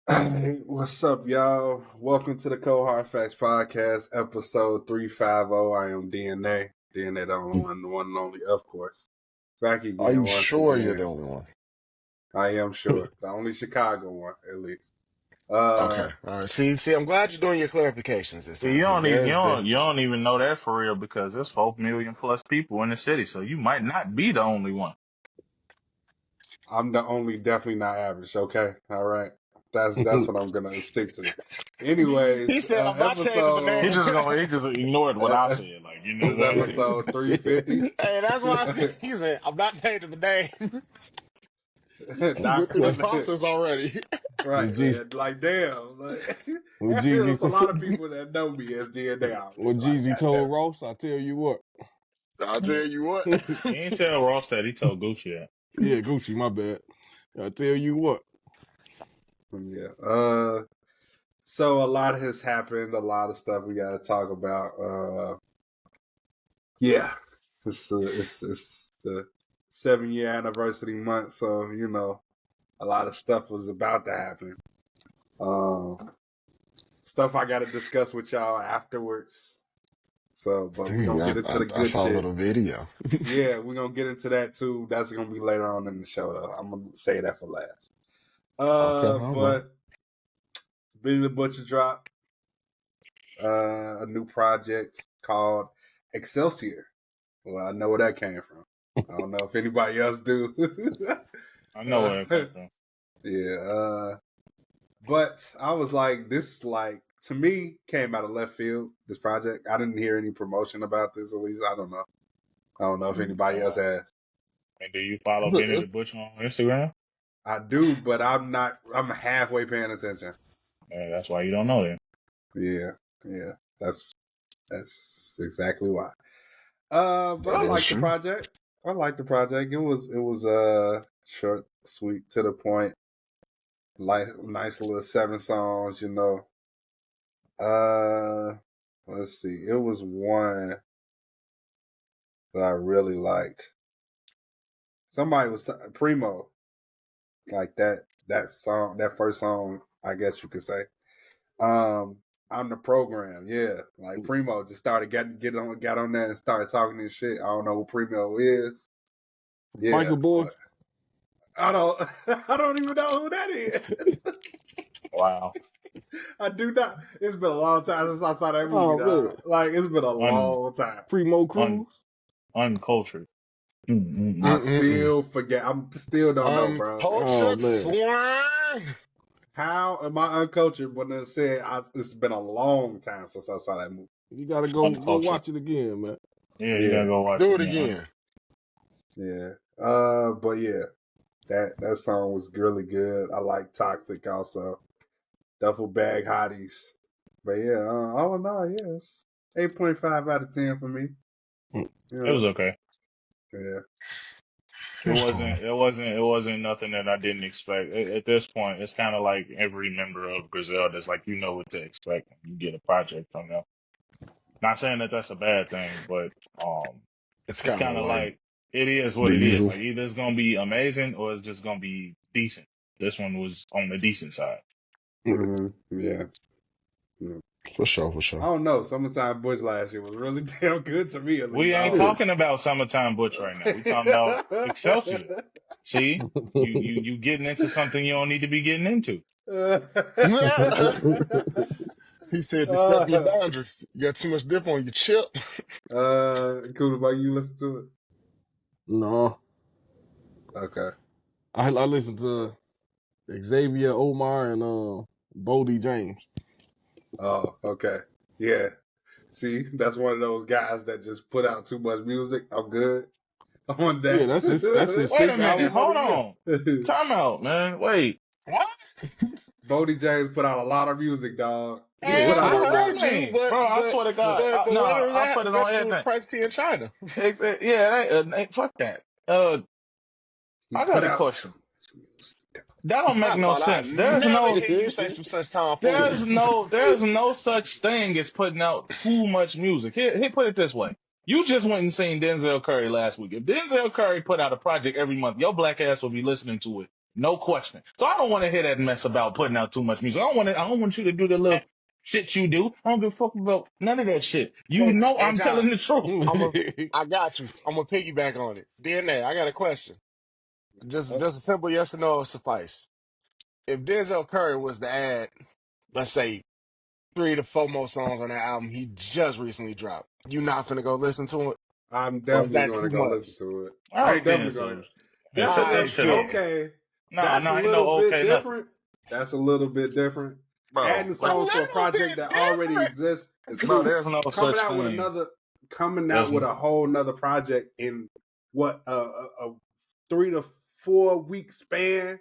Hey, what's up, y'all? Welcome to the Cold Hard Facts Podcast, episode 350. I am DNA. DNA, the only one, the one and only, of course. Back Are again, you once sure you're again. the only one? I am sure. The only Chicago one, at least. Okay. All right. See, I'm glad you're doing your clarifications this See, you time because don't even you there's the. don't you don't even know that for real because there's 4 million plus people in the city, so you might not be the only one. I'm the only definitely not average, okay? All right. That's what I'm going to stick to. He Anyways, said, "I'm not changing the He name." just ignored what I said. Like, you know this what? episode 350. Hey, that's why I said. He said, "I'm not changing the name." We Not went through the going process already. Right, man. Like, damn. Like, there's a lot of people that know me as DNA out there. What Like, Jeezy told Ross, I tell you what. I'll tell you what. He ain't tell Ross that. He told Doechii that. Yeah, Gucci, my bad. I tell you what. yeah. So a lot has happened. A lot of stuff we got to talk about. Yeah. It's the 7-year anniversary month, so a lot of stuff was about to happen. Stuff I got to discuss with y'all afterwards. So, but we're going to get into the good I saw shit. a little video. Yeah, we're going to get into that too. That's going to be later on in the show, though. I'm going to say that for last. Okay. But Benny the Butcher dropped a new project called Excelsior. Well, I know where that came from. I don't know if anybody else do. I know where it came from. Yeah. But I was like, this to me came out of left field. This project, I didn't hear any promotion about this. At least I don't know. I don't know if anybody else has. And do you follow Benny the Butcher on Instagram? I do, but I'm not. I'm halfway paying attention. Yeah, that's why you don't know that. Yeah. That's exactly why. But I like the project. It was short, sweet, to the point. Like nice little 7 songs, Let's see. It was one that I really liked. Somebody was Primo, like that song, that first song, I guess you could say. I'm the program, yeah. Like Primo just started got on there and started talking this shit. I don't know who Primo is. Yeah, Michael Boy. I don't even know who that is. Wow. I do not. It's been a long time since I saw that movie. Dog. Like it's been a long time. Primo Cruz. Uncultured. I still forget. I'm still don't know, bro. Cultured swine. How am I uncultured when it said it's been a long time since I saw that movie? You gotta go watch it again, man. Yeah, you gotta go watch it again. Yeah. But yeah, that song was really good. I like Toxic also. Duffel Bag Hotties. But yeah, all in all, yes. 8.5 out of 10 for me. It was okay. Yeah. It wasn't nothing that I didn't expect. At this point, it's kind of like every member of Griselda's, like, you know what to expect when you get a project from them. Not saying that that's a bad thing, but it's kind of like it is what it is. Like either it's gonna be amazing or it's just gonna be decent. This one was on the decent side. Mm-hmm. Yeah. For sure. I don't know. Summertime Butch last year was really damn good to me. At least. We ain't talking about Summertime Butch right now. We talking about Excelsior. See, you getting into something you don't need to be getting into. He said to step your boundaries. You got too much dip on your chip. Cool about you listen to it? No. Okay. I listened to Xavier Omar and Bodie James. Oh, okay. Yeah. See, that's one of those guys that just put out too much music. I'm good on that. Yeah, that's his Wait a minute. Hold on. Time out, man. Wait. What? Bodie James put out a lot of music, dog. Yeah, I heard you, bro. I swear to God. I put it on everything. Price T in China. Yeah, fuck that. I got a question. That don't make no sense. There's no such thing as putting out too much music. Here, put it this way. You just went and seen Denzel Curry last week. If Denzel Curry put out a project every month, your black ass will be listening to it No question. So I don't want to hear that mess about putting out too much music. I don't want you to do the Hey, little shit you do. I don't give a fuck about none of that shit. You hey, know hey, I'm telling John, the truth. I got you. I'm gonna piggyback on it. DNA, I got a question. Just a simple yes or no will suffice. If Denzel Curry was to add, let's say, 3 to 4 more songs on that album he just recently dropped, you not gonna go listen to it, I'm or is definitely that going to too go listen much? to it. All I'm right then. definitely going So to. yeah, That's a shut that I little shit off. bet. okay. No, That's a ain't no little bit okay nothing, different. That's a little bit different. bro. Adding A Like, songs for a little project bit that already different. exists is bro, cool. there's no Coming such out with thing. coming out There's with a whole nother project in what a 3 to 4 week span.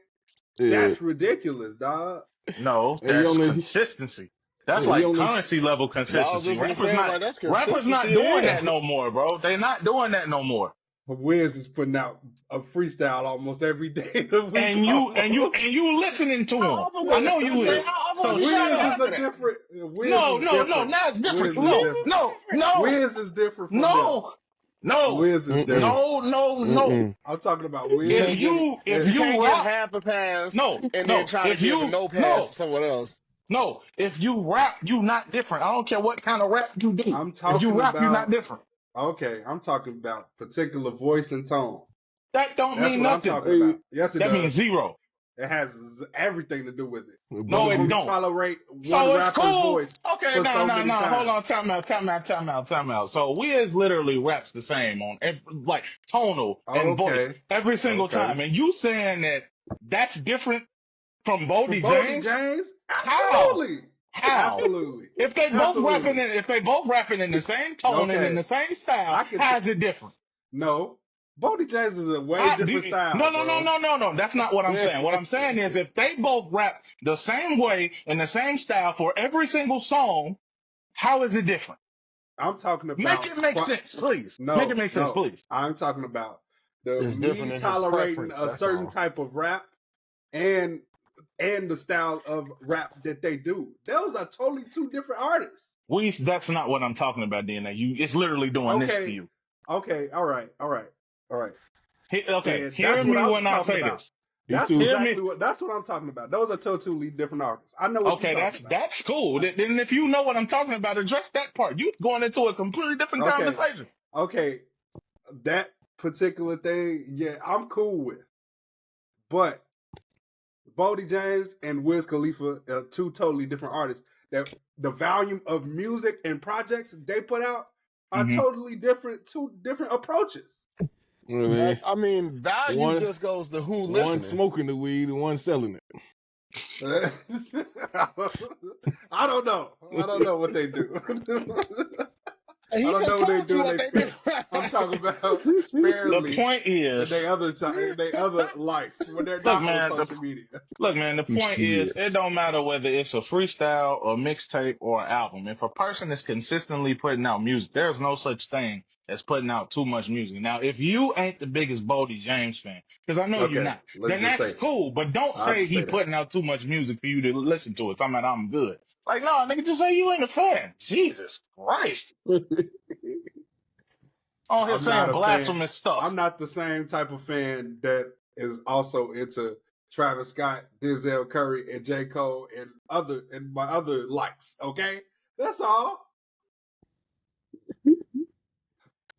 Yeah. That's ridiculous, dog. no, And he that's only consistency. That's he like only currency level I was consistency. just gonna say, I'm like, that's Rappers consistency not in doing that hell. no more, bro. They not doing that no more. Wiz is putting out a freestyle almost every day of the week, And almost. you listening to How him. often I was know it? I you say, is. how often was So he shut getting Wiz is up. a after that? different. Wiz No, is no, no, different. not different. Wiz is No, different. no, no, Wiz is different from them. no, no, Wiz is Mm-mm. different. no, no, no. Mm-mm. I'm talking about You Wiz. can't give it. If You can't you give rap, half a pass no, and then no. try to If give a you no pass to no, someone else. no. If you rap, you not different. I don't care what kind of rap you do. I'm If you talking rap, you not about. different. Okay, I'm talking about particular voice and tone. That don't That's mean what I'm nothing. talking hey, about. Yes, it That means does. zero. It has everything to do with it. You No, can it Bobby. only don't. tolerate one So it's rapper's cool. voice Okay, for so many Hold times. on. Time out. So Wiz literally raps the same on every, like tonal and voice Okay, every single okay. time. And you saying that that's different from From Bodie Bodie James? James, How? absolutely, How? absolutely, If absolutely. they both rapping in the same tone and in Okay, the same style, I can. how's it different? No, Bodie James is a way How do different you, style, bro. no. That's not what I'm saying. What I'm saying is if they both rap the same way in the same style for every single song, how is it different? I'm talking Make about it make sense, please. Make it no, make sense, no. please. I'm talking about the It's different me in his tolerating preference. a That's certain all. type of rap and the style of rap that they do. Those are totally two different artists. That's not what I'm talking about, DNA. It's literally doing this to Okay, you. okay, all right, all right, all right. Okay, And hear that's what me I'm when I talking say about. this. He That's too. Hear me. exactly that's what I'm talking about. Those are totally different artists. I know what you're Okay, talking about. that's cool. Then if you know what I'm talking about, address that part. You going into a completely different Okay, conversation. okay, that particular thing, yeah, I'm cool with. But Bodie James and Wiz Khalifa are two totally different artists. That the volume of music and projects they put out are Hmm. totally different. Two different approaches. Really. I mean, value One just goes to who one listening. smoking the weed and one selling I don't know. I don't know what they do. And I he don't just know what they told do you in what their they do. spare. I'm talking about The sparingly point in is, their other time, their other life when they're look, not on man. social media. The point is, it. it don't matter whether it's a freestyle, a mixtape, or an album. If a person is consistently putting out music, there's no such thing as putting out too much music. Now, if you ain't the biggest Bodie James fan, because I know you're Okay, not, let's then just that's say that. cool. But don't I'll say just he say that. putting out too much music for you to listen to it. Talking about I'm good. Like, no, nigga, just say you ain't a fan. Jesus Christ. On here I'm not saying a fan. blasphemous stuff. I'm not the same type of fan that is also into Travis Scott, Denzel Curry, and J. Cole and my other likes. Okay, that's all.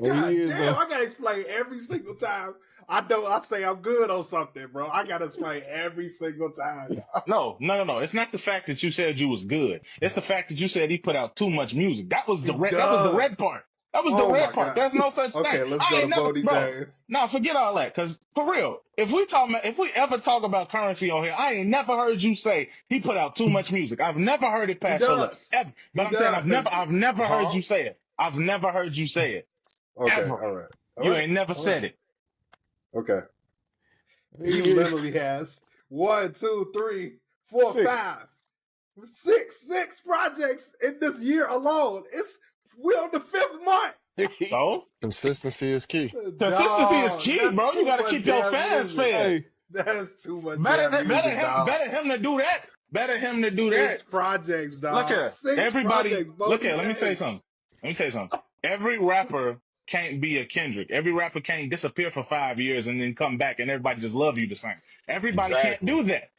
And he God is damn, I gotta explain every single time. I say I'm good on something, bro. I gotta explain every single time. No. It's not the fact that you said you was good. It's the fact that you said he put out too much music. That was He that was the red does. part. That was the Oh red my part. god. There's no such thing. Okay, let's I go to ain't never, Bodie bro. James. No, forget all that. Cause for real, if we ever talk about currency on here, I ain't never heard you say he put out too much music. I've never heard it He pass your lips does. ever. He But I'm saying does. I've never heard Huh? you say it. I've never heard you say it Okay, ever. all right. All You right. ain't never All right. said it. Okay. He he is literally has 1, 2, 3, 4, six. 5, 6 projects in this year alone. We're on the 5th month. So Consistency is key. consistency is Dog, key, that's bro. You too got to much keep your damn fans music. fed. Hey, That's too much damn music, dog. Better him to do that. Better him to do that. 6 projects, Look dog. here, 6 everybody. projects, Look Bodie here, let me tell you James. something. Every rapper can't be a Kendrick. Every rapper can't disappear for 5 years and then come back and everybody just love you the same. Everybody can't Exactly. do that.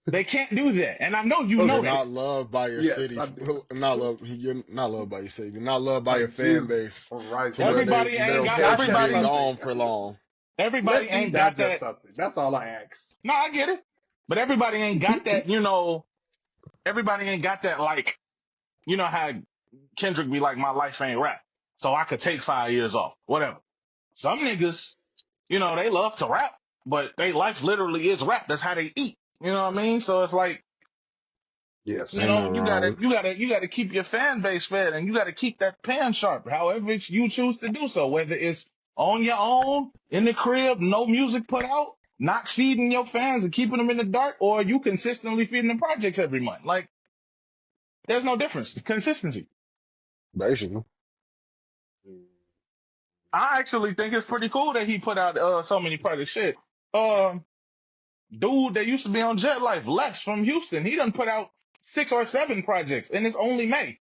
They can't do that. And I know you You're know Okay. that. not loved by your Yes, city. I do. Not loved. You're not loved by your city. You're not loved by your Like fan Jesus base Christ, to where brother. Everybody they ain't got okay with you Digest being everybody something. gone for long. everybody Let me ain't got digest that. something. That's all I ask. No, I get it. But everybody ain't got that, everybody ain't got that like, you know how Kendrick be like, my life ain't rap. So I could take 5 years off. Whatever. Some niggas, they love to rap, but they life literally is rap. That's how they eat. You know what I mean? So it's like, Yes. Ain't nothing you wrong gotta, with. you gotta, you gotta keep your fan base fed and you gotta keep that pan sharp, however you choose to do so, whether it's on your own, in the crib, no music put out, not feeding your fans and keeping them in the dark, or you consistently feeding them projects every month. Like, there's no difference. Consistency. Basically. I actually think it's pretty cool that he put out so many projects. Shit. Dude that used to be on Jet Life, Les from Houston, he done put out 6 or 7 projects and it's only May.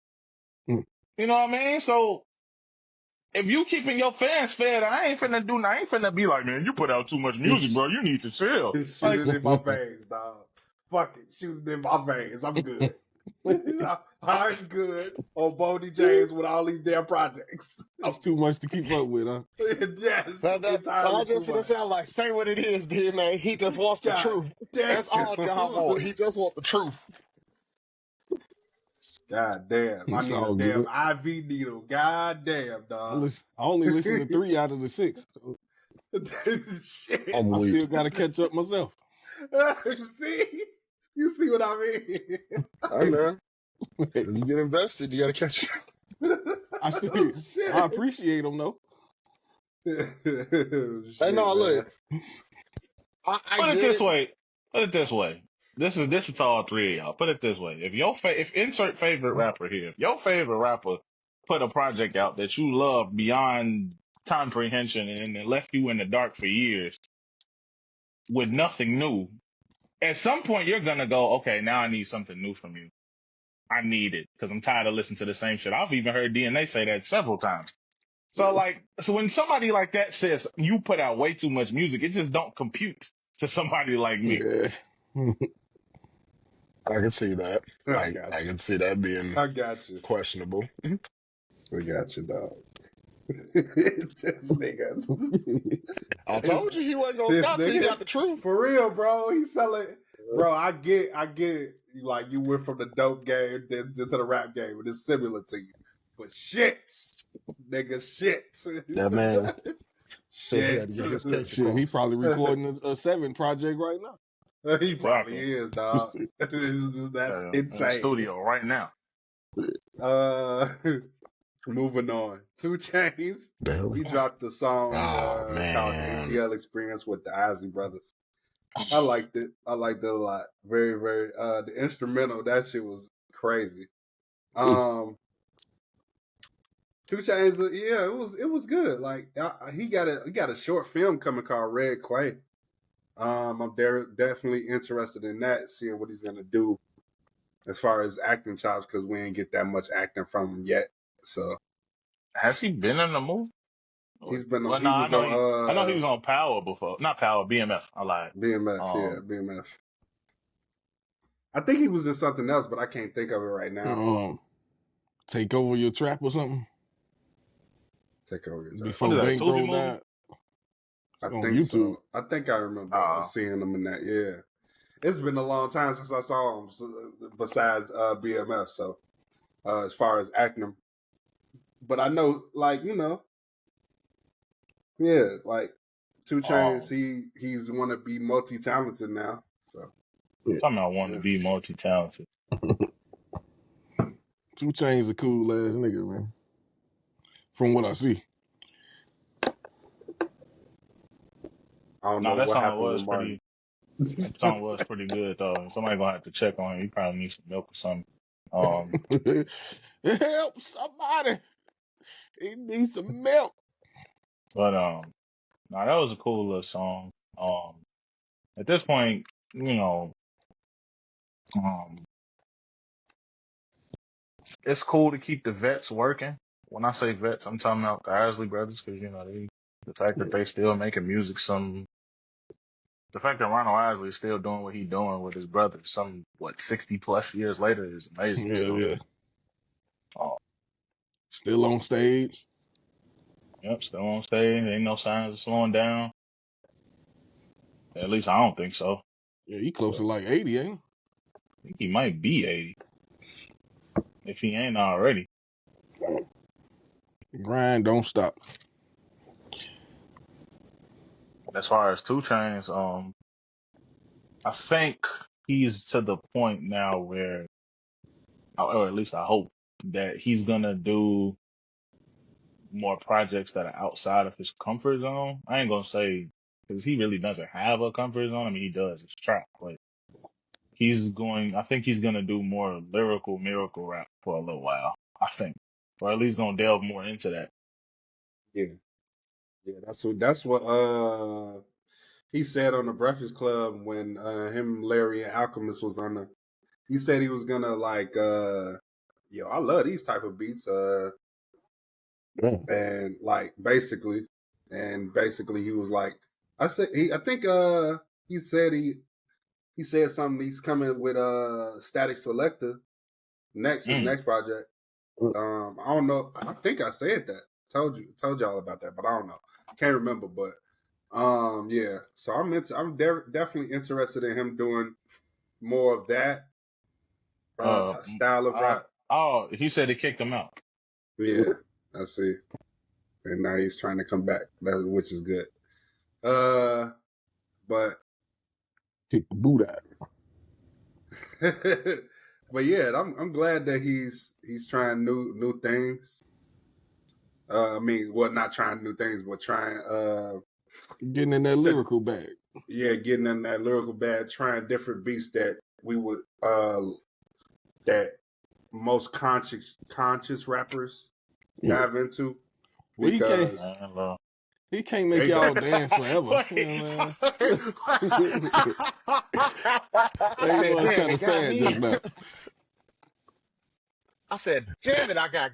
Mm. You know what I mean? So if you keeping your fans fed, I ain't finna be like, man, you put out too much music, bro. You need to chill. Shoot Like, it in my veins, dog. Fuck it. Shoot it in my veins. I'm good. I'm good on Bodie James with all these damn projects. It's too much to keep up with, huh? Yes, That entirely all too just to sound much. like say what it is, DNA. He just wants the God truth. damn. That's all John want. He just want the truth. God damn. I It's need a all damn good. IV needle. God damn, dog. I only listened to 3 out of the 6. So Shit. I'm I weak. still got to catch up myself. See? You see what I mean? Hey man, when you get invested, you gotta catch it. I still, Oh, I shit. appreciate them though. Hey, Shit, no, man. look, I put it get this it. way. Put it this way. This is to all three of y'all. Put it this way. If insert favorite rapper here, if your favorite rapper put a project out that you love beyond comprehension and it left you in the dark for years with nothing new, at some point you're gonna go, okay, now I need something new from you. I need it because I'm tired of listening to the same shit. I've even heard DNA say that several times. So when somebody like that says you put out way too much music, it just don't compute to somebody like me. Yeah. I can see that. I I got you. can see that being I got you. questionable. I got you, dog. This nigga. I This, told you he wasn't gonna this stop till he nigga. got the truth. For real, bro. He's selling. Bro, I get it. Like, you went from the dope game then to the rap game, and it's similar to you. But shit, nigga, shit. That man said he had to Shit. get his case Shit, he across. probably recording a 7 project right now. He probably Exactly. is, dog. That's In the insane. studio right now. Uh, moving on. 2 Chainz. Damn. He dropped a song Oh called The man. ATL Experience with the Isley Brothers. I liked it. I liked it a lot. Very, very. The instrumental, that shit was crazy. 2 Chainz, yeah, it was good. Like, he got a short film coming called Red Clay. I'm definitely interested in that, seeing what he's gonna do as far as acting chops, because we ain't get that much acting from him yet. So Has he been in the movie? he's been on. Well, He no, was I know he on was on Power before. Not Power, BMF. I lied. BMF. Yeah, Um, BMF. I think he was in something else, but I can't think of it right now. Take over your trap or something Take over your time. what before is that? A Tubi Bankroll movie? died I on think YouTube. so. I think I remember Oh, seeing him in that. Yeah, it's been a long time since I saw him. Besides BMF, so as far as acting, but I know, like, yeah, like 2 Chainz, um, he's want to be multi talented now. So something I want to yeah. be multi-talented. 2 Chainz a cool ass nigga, man. From what I see. I don't No, know that what song happened was with Martin. pretty. That song was pretty good though. Somebody gonna have to check on him. He probably needs some milk or something. Um, Help somebody. He needs some milk. but no, that was a cool little song. At this point, um, it's cool to keep the vets working. when I say vets, I'm talking about the Isley Brothers because the fact that they still making music, the fact that Ronald Isley is still doing what he's doing with his brother, 60 plus years later is amazing. Hell So, yeah. uh, Still on stage. yep, still on stage. Ain't no signs of slowing down. At least I don't think so. Yeah, he close So to like 80, ain't I think he might be 80 if he ain't already. he? Grind don't stop. As far as 2 Chainz, I think he's to the point now where, or at least I hope, that he's gonna do more projects that are outside of his comfort zone. I ain't gonna say because he really doesn't have a comfort zone. I mean, he does. It's trap, but I think he's gonna do more lyrical miracle rap for a little while. I think, or at least gonna delve more into that. Yeah, yeah. That's what he said on the Breakfast Club when him, Larry, and Alchemist was on the. He said he was gonna like, yo, I love these type of beats, Yeah. and basically he was like, I think he said he said something. He's coming with Static Selector his Mm. next project. I don't know. I think I said that. Told y'all about that, but I don't know. Can't remember. But yeah. So I'm definitely interested in him doing more of that Uh, style of rap. oh, he said he kicked him out. Yeah, I see. And now he's trying to come back, which is good. But Kick the boot out. but yeah, I'm glad that he's trying new things. I mean, well, not trying new things, but trying Getting in that to, lyrical bag. yeah, getting in that lyrical bag, trying different beats that we would that most conscious rappers dive into Well, because he can't make they y'all don't. dance forever. Wait. You know what I I mean? said, was damn, kind it of got sad just me. now. I said, damn it, I got.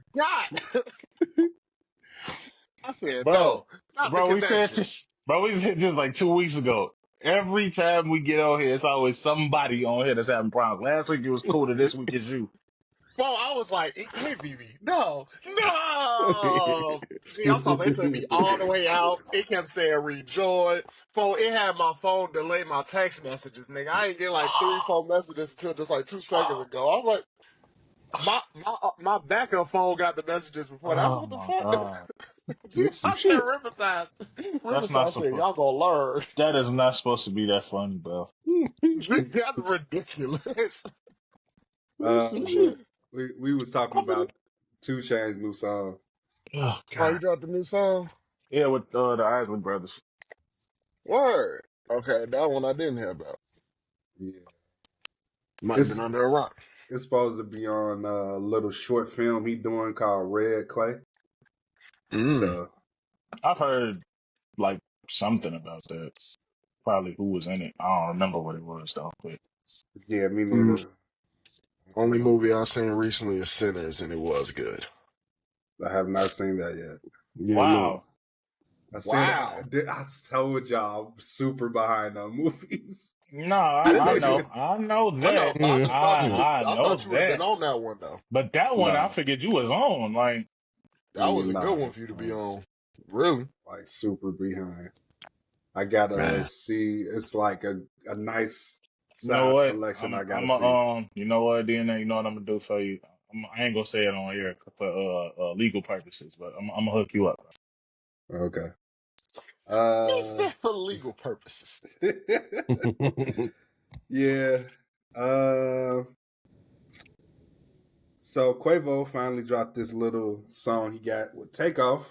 I said, bro, no, not the bro, connection. we said this like 2 weeks ago. Every time we get on here, it's always somebody on here that's having problems. Last week it was cool, this week it's you. So I was like, it can't be me. No, no. See, I'm talking, it took me all the way out. It kept saying rejoin. It had my phone delay my text messages, nigga. I ain't get like 3, 4 messages until just like 2 seconds ago. I was like, my backup phone got the messages before that. I was Oh like, what the my fuck? god. That's some I said shit. Riverside. That's not Riverside said, supposed y'all gonna learn. that is not supposed to be that funny, bro. That's ridiculous. That's some But shit. we was talking about 2 Chainz new song. Oh Oh, you god. dropped the new song? Yeah, with the Isley Brothers. Word. Okay, that one I didn't hear about. Yeah, Might have been it's under a rock. it's supposed to be on a little short film he doing called Red Clay. Mm. So I've heard like something about that. Probably who was in it. I don't remember what it was though. But yeah, me Mm. neither. Only movie I've seen recently is Sinners, and it was good. I have not seen that yet. Yeah, look. wow. I said Wow. I told y'all I'm super behind on movies. No, I No, know. you. I know I know, that. but I Yeah. just thought you was. I I know thought you would have been that. on that one though. But that one I No, figured you was on. Like, That was a good nah, one for you to be I'm on. Really, like super behind. I gotta man. see. It's like a nice you know size what? collection. I gotta I'm a, see. you know what, DNA, you know what I'm gonna do for you? I ain't gonna say it on air for legal purposes, but I'm gonna hook you up. Okay. He said for legal purposes. Yeah. Uh, so Quavo finally dropped this little song he got with Takeoff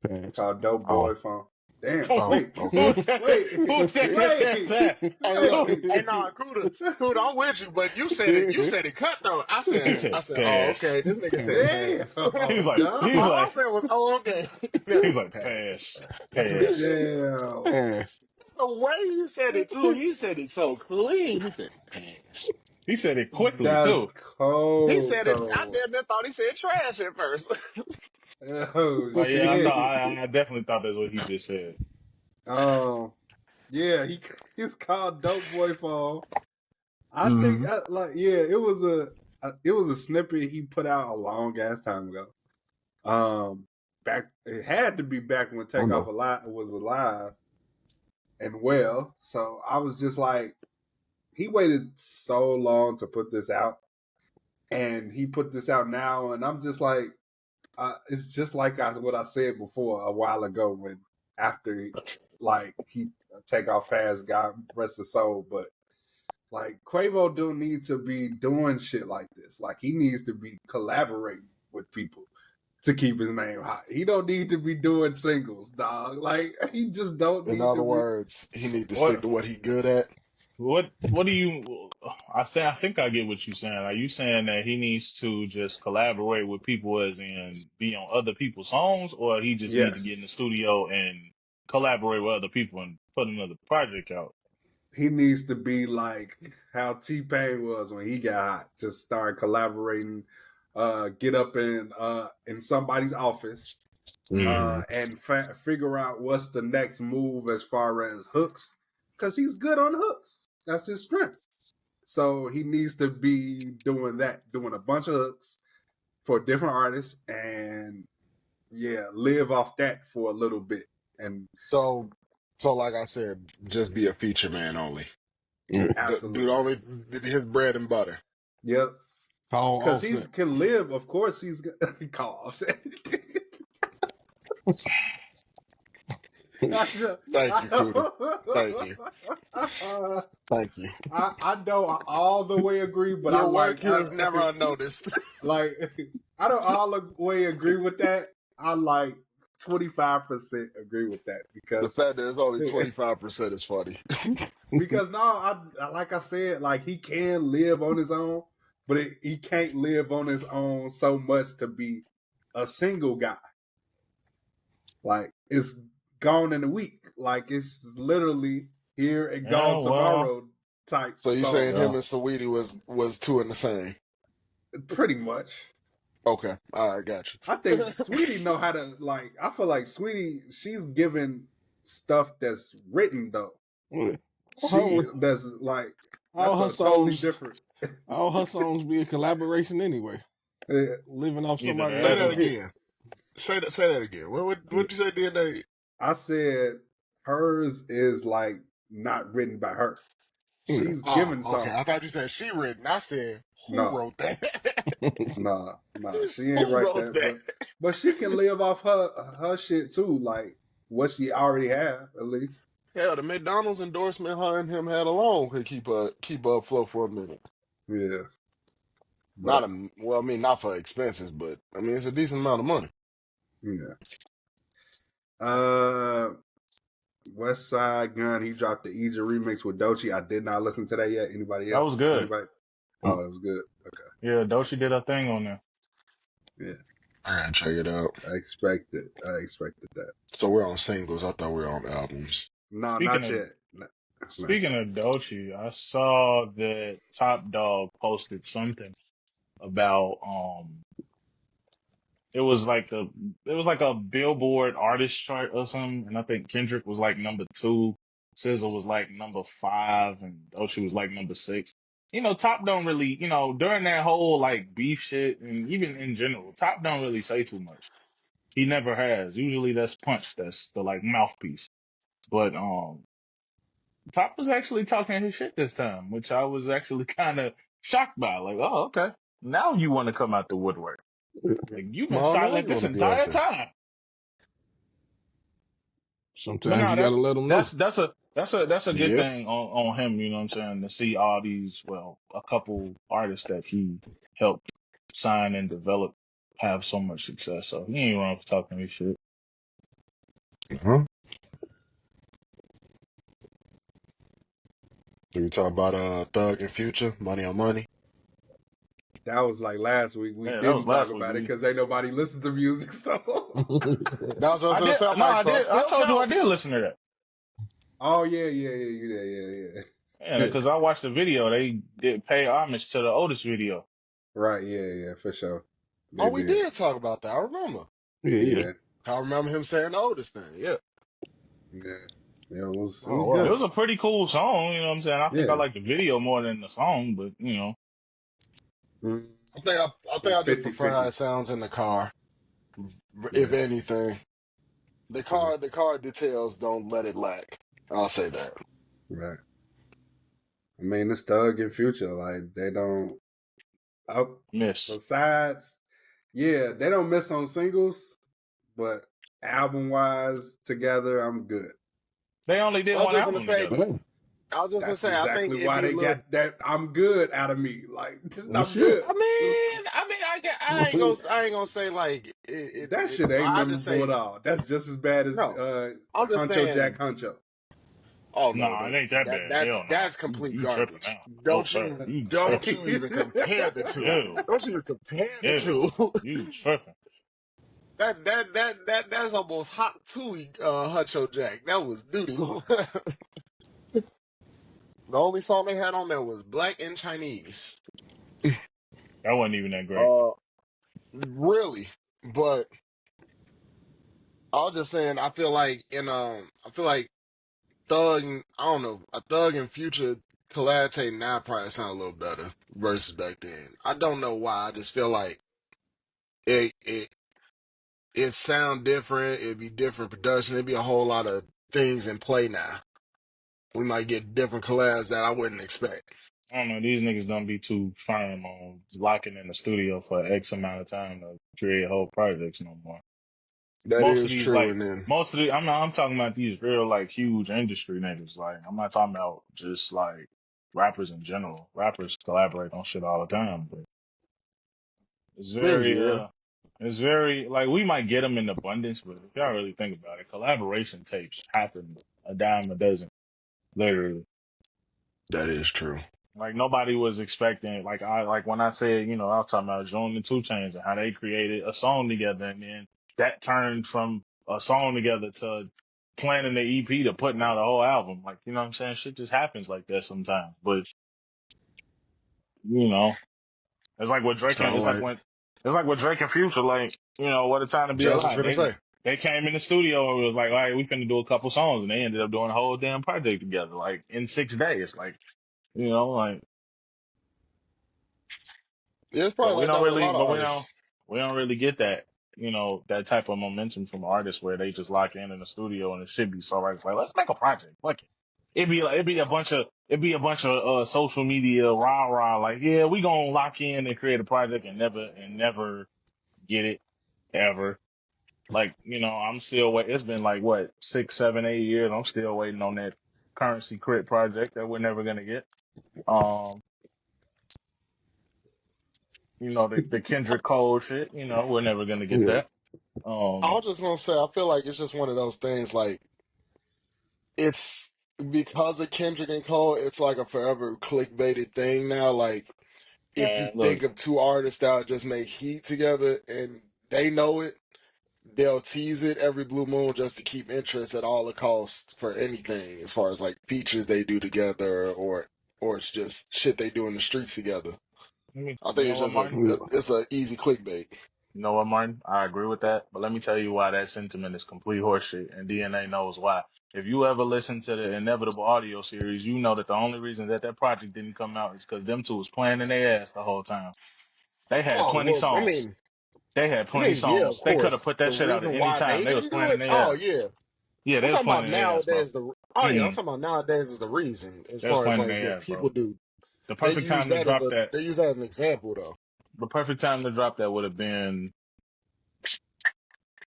Pass. called "Dope Oh, Boy" Phone. Damn. Who, oh, Wait. You okay. see? who's that? Wait. Who's that just said Wait. that? Hey, look. Wait. Hey, nah, Kuda, I'm with you, but you said it. You said it cut though. He I said said, oh, pass. okay. This nigga said pass. Damn, He's All dog. I like, said was, oh, okay. Now, he's like pass. pass, pass. Damn. Pass. The way you said it too, you said it so clean. He said pass. He said it quickly That's too. He cold, said it. I cold. damn near thought he said trash at first. Oh But yeah, I shit. thought I definitely thought that's what he just said. Um, yeah, he's called Dope Boy Fall. I think Hmm. it was a snippet he put out a long ass time ago. Back it had to be back when I Takeoff know. alive was alive and well. So I was just like, he waited so long to put this out, and he put this out now, and I'm just like, it's just like what I said before a while ago when after like he Takeoff passed, God rest his soul, but like Quavo don't need to be doing shit like this. Like he needs to be collaborating with people to keep his name hot. He don't need to be doing singles, dog. Like he just don't In need to other be. words, he need to stick What to what he good at. what do you? I think I get what you're saying. Are you saying that he needs to just collaborate with people as in be on other people's songs, or he just need to get in Yes, the studio and collaborate with other people and put another project out? he needs to be like how T-Pain was when he got hot. Just start collaborating, get up in somebody's office, Hmm. and figure out what's the next move as far as hooks, because he's good on hooks. That's his strength. So he needs to be doing that, doing a bunch of hooks for different artists, and yeah, live off that for a little bit. And So, so like I said, just be a feature man only. Yeah. Dude absolutely, only his bread and butter. yep. Call Because he's Offset. can live. Of course, he's coughs. Thank you, Cootie. Thank you. Thank you. I don't all the way agree, but Your work here is never unnoticed. like I don't all the way agree with that. I like 25% agree with that The because fact that it's only 25% is funny. because no, like I said, like he can live on his own, but he can't live on his own so much to be a single guy. Like it's gone in a week. Like it's literally here and Yeah, gone well, tomorrow type So you saying songs. him yeah. and Saweetie was two in the same? Pretty much. Okay, all right, got I you. think Sweetie know how to like. I feel like Sweetie, she's given stuff that's written though. Yeah. She Her, does like all that's her a totally songs, different. all her songs be a collaboration anyway. Living off Either somebody Say that else's that or beat. again. Say that again. What you say, DNA? I said hers is like not written by her. Yeah. She's Oh, given okay. I thought you songs. said she written. I said who No, wrote that? nah, she ain't Who right wrote that, that? but she can live off her shit too, like what she already have at least. Hell, the McDonald's endorsement her and him had alone could keep her afloat for a minute. Yeah, Not but a well, I mean not for expenses, but I mean it's a decent amount of money. yeah. Uh, Westside Gunn, he dropped the Easy remix with Doechii. I did not listen to that yet. Anybody that else? was good. Anybody? Mm. Oh, that was good. Okay, Yeah, Doechii did her thing on there. yeah, I gotta check it out. I expected. I expected that. So we're on singles. I thought we were on albums. No, Speaking not of yet. Not speaking yet. of Doechii, I saw that Top Dog posted something about it was like a Billboard artist chart or something, and I think Kendrick was like number two, SZA was like number five, and Doechii was like number six. You know, Top don't really, during that whole like beef shit, and even in general, Top don't really say too much. He never has. Usually that's Punch, that's the like mouthpiece. But Top was actually talking his shit this time, which I was actually kind of shocked by. Like, oh, okay, now you want to come out the woodwork. Like you've Come been on now, silent you this want to be like entire this? time. But Sometimes no, you gotta let them know. that's a good Yep. thing on him. You know what I'm saying? To see all these, well, a couple artists that he helped sign and develop have so much success. So he ain't wrong for talking this shit. Uh-huh. We talk about Thug and Future, Money on Money. That was like last week. We Yeah, that was didn't talk last week. about it because ain't nobody listen to music. So, That was what I was I gonna did say. I'm no, like, I so it did. I still told you I counts. did listen to that. oh yeah, you did, yeah. Yeah, because I watched the video. They did pay homage to the Otis video. Right, yeah, for sure. Oh, They we did. did talk about that. I remember. Yeah, yeah. Yeah, I remember him saying the oldest thing. Yeah. yeah. It Oh was It wow. good. was a pretty cool song, you know what I'm saying? I think I Yeah. like the video more than the song, but you know, Mm, I think like I just prefer how 50-50. it sounds in the car. If Yeah, anything, yeah, the car details don't let it lack. I'll say that. right. I mean, it's Thug and Future. Like they don't. Up miss. besides, yeah, they don't miss on singles, but album wise together, I'm good. They only did I was one just gonna album say. together. Hey, I was just gonna That's say. I think exactly it'd why be a they little. got that I'm good out of me. Like well, I'm shit. good. I ain't gonna say like That shit it's. ain't I just memorable at say all. That's just as bad as no. I'm just Huncho Jack saying. Huncho. Oh no, Nah, it ain't that bad. Hell no. that's complete You tripping garbage. now. No sir. You Don't tripping. you even compare the two. Ew. Don't you even compare the Ew. two. You tripping. That's almost hot too. Huncho Jack. That was doo doo. The only song they had on there was Black in Chinese. That wasn't even that great. Uh, really, but I was just saying. I feel like Thug. I don't know. A Thug and Future collaborating now probably sound a little better versus back then. I don't know why. I just feel like it it it sound different. It'd be different production. It'd be a whole lot of things in play now. We might get different collabs that I wouldn't expect. I don't know. These niggas don't be too firm on locking in the studio for X amount of time to create whole projects no more. That Most of is these true. like And then most of the I'm talking about these real like huge industry niggas. Like I'm not talking about just like rappers in general. Rappers collaborate on shit all the time, but it's I mean, very yeah, it's very like we might get them in abundance, but if y'all really think about it, collaboration tapes happen a dime a dozen, literally. that is true. Like nobody was expecting, like when I said, you know, I was talking about Joan and 2 Chainz and how they created a song together, and then that turned from a song together to planning the EP to putting out a whole album. Like, you know what I'm saying? Shit just happens like that sometimes. But you know, it's like what It's Drake kind and of like it's like with Drake and Future. Like, you know, what a time to be just was alive. gonna say. They came in the studio and was like, all right, we finna do a couple songs, and they ended up doing a whole damn project together, like in 6 days. Like, you know, like. Yeah, it's But probably like that with a lot of artists. we don't really get that, you know, that type of momentum from artists where they just lock in the studio and it should be so right. It's like, let's make a project. Fuck it. It'd be a bunch of social media rah rah like, yeah, we gonna lock in and create a project and never get it ever. Like, you know, I'm still wait. It's been like what 6, 7, 8 years. I'm still waiting on that Currency Crit project that we're never gonna get. Um, you know, the Kendrick Cole shit. You know, we're never gonna get Yeah. that. I Um, was just gonna say, I feel like it's just one of those things. Like it's because of Kendrick and Cole, it's like a forever clickbaited thing now. Like if you man, look, think of two artists that would just make heat together and they know it, they'll tease it every blue moon just to keep interest at all the costs for anything as far as like features they do together or it's just shit they do in the streets together. I you think know it's what, just Martin? Yeah. it's a easy clickbait. You know what, Martin? I agree with that, but let me tell you why that sentiment is complete horseshit, and DNA knows why. If you ever listen to the Inevitable audio series, you know that the only reason that that project didn't come out is because them two was playing in their ass the whole time. They had Oh plenty well, songs. They had plenty yeah, of songs. They could have course. put The that shit out at reason any why time. they They was didn't do playing in it, their oh ass. yeah. Yeah, I'm they was talking playing about in their ass, bro. nowadays. Oh yeah, I'm Mm, talking about nowadays is the reason as they was far as playing in like their what ass, people bro. do. The perfect time to drop that. They use that as an example though. The perfect time to drop that would have been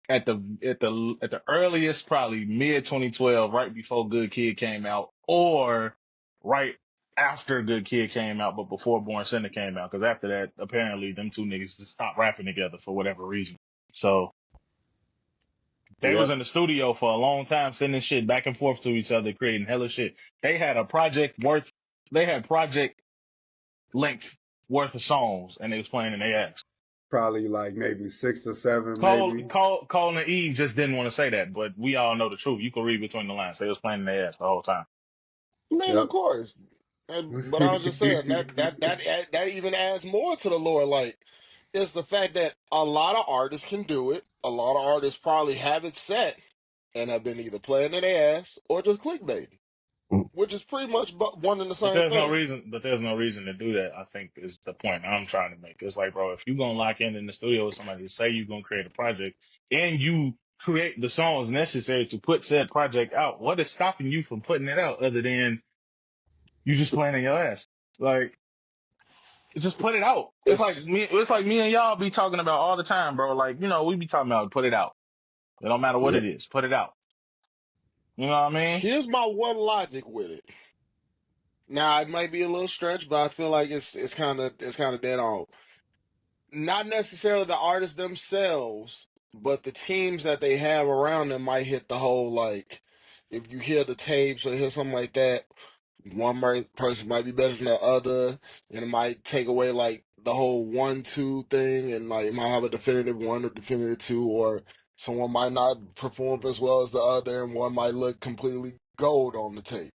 at the earliest, probably mid 2012, right before Good Kid came out, or right after Good Kid came out, but before Born Sinner came out. Because after that, apparently them two niggas just stopped rapping together for whatever reason. So they was Yep. in the studio for a long time, sending shit back and forth to each other, creating hella shit. They had a project worth, they had project length worth of songs, and they was playing in their ass. Probably like maybe 6 or 7, maybe. Cole and Eve just didn't want to say that, but we all know the truth. You can read between the lines. They was playing their ass the whole time. I mean, of Yep. course. But I was just saying that even adds more to the lore. Like It's the fact that a lot of artists can do it. A lot of artists probably have it set and have been either playing in their ass or just clickbaiting, Mm. which is pretty much one and the But same there's no thing. reason. But there's no reason to do that. I think is the point I'm trying to make. It's like, bro, if you gonna lock in the studio with somebody, say you gonna create a project, and you create the songs necessary to put said project out, what is stopping you from putting it out other than you just playing in your ass? Like, just put it out. It's like It's me. It's like me and y'all be talking about all the time, bro. Like, we be talking about put it out. It don't matter what Yeah. it is, put it out. You know what I mean? Here's my one logic with it. Now it might be a little stretch, but I feel like it's kind of dead on. Not necessarily the artists themselves, but the teams that they have around them might hit the whole like if you hear the tapes or hear something like that, person might be better than the other, and it might take away like the whole 1-2 thing, and like it might have a definitive one or definitive two, or someone might not perform as well as the other, and one might look completely gold on the tape,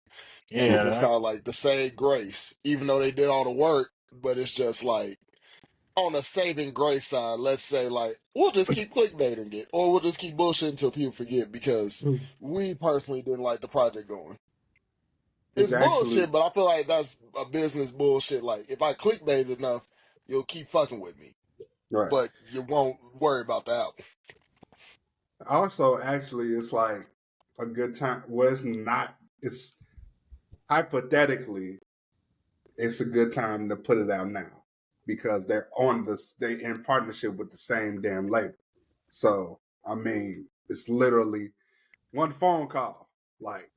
and Yeah, then it's kind of like the saved grace, even though they did all the work, but it's just like on a saving grace side, let's say like we'll just keep clickbaiting it, or we'll just keep bullshitting until people forget because Mm. we personally didn't like the project going. It's It's actually bullshit, but I feel like that's a business bullshit. Like if I clickbait enough, you'll keep fucking with me, right. but you won't worry about the album. Also, actually, it's like a good time. Well, it's not. It's hypothetically, it's a good time to put it out now because they're on this. They in partnership with the same damn label. So I mean, it's literally one phone call. Like,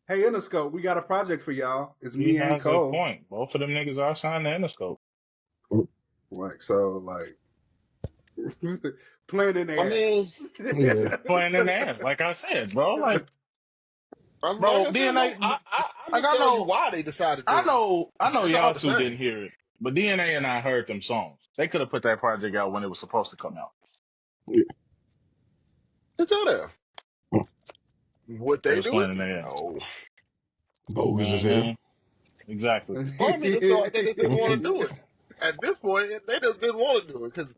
hey, Interscope, we got a project for y'all. It's he me and has a Cole. point. Both of them niggas are signed to Interscope. Like, so like playing in I their mean, ass. Yeah. Playing in the ass, like I said, bro. Like, like bro, I said, DNA. no, I Like, just tell you why they decided to. I know It's all y'all the two same. didn't hear it, but DNA and I heard them songs. They could have put that project out when it was supposed to come out. It's all there. Mm. Would They they was do it? playing in their ass. No. Bogus as hell. Mm-hmm. Exactly. Well, I mean, just feel like they just didn't want to Mm. do it. At this point, they just didn't want to do it because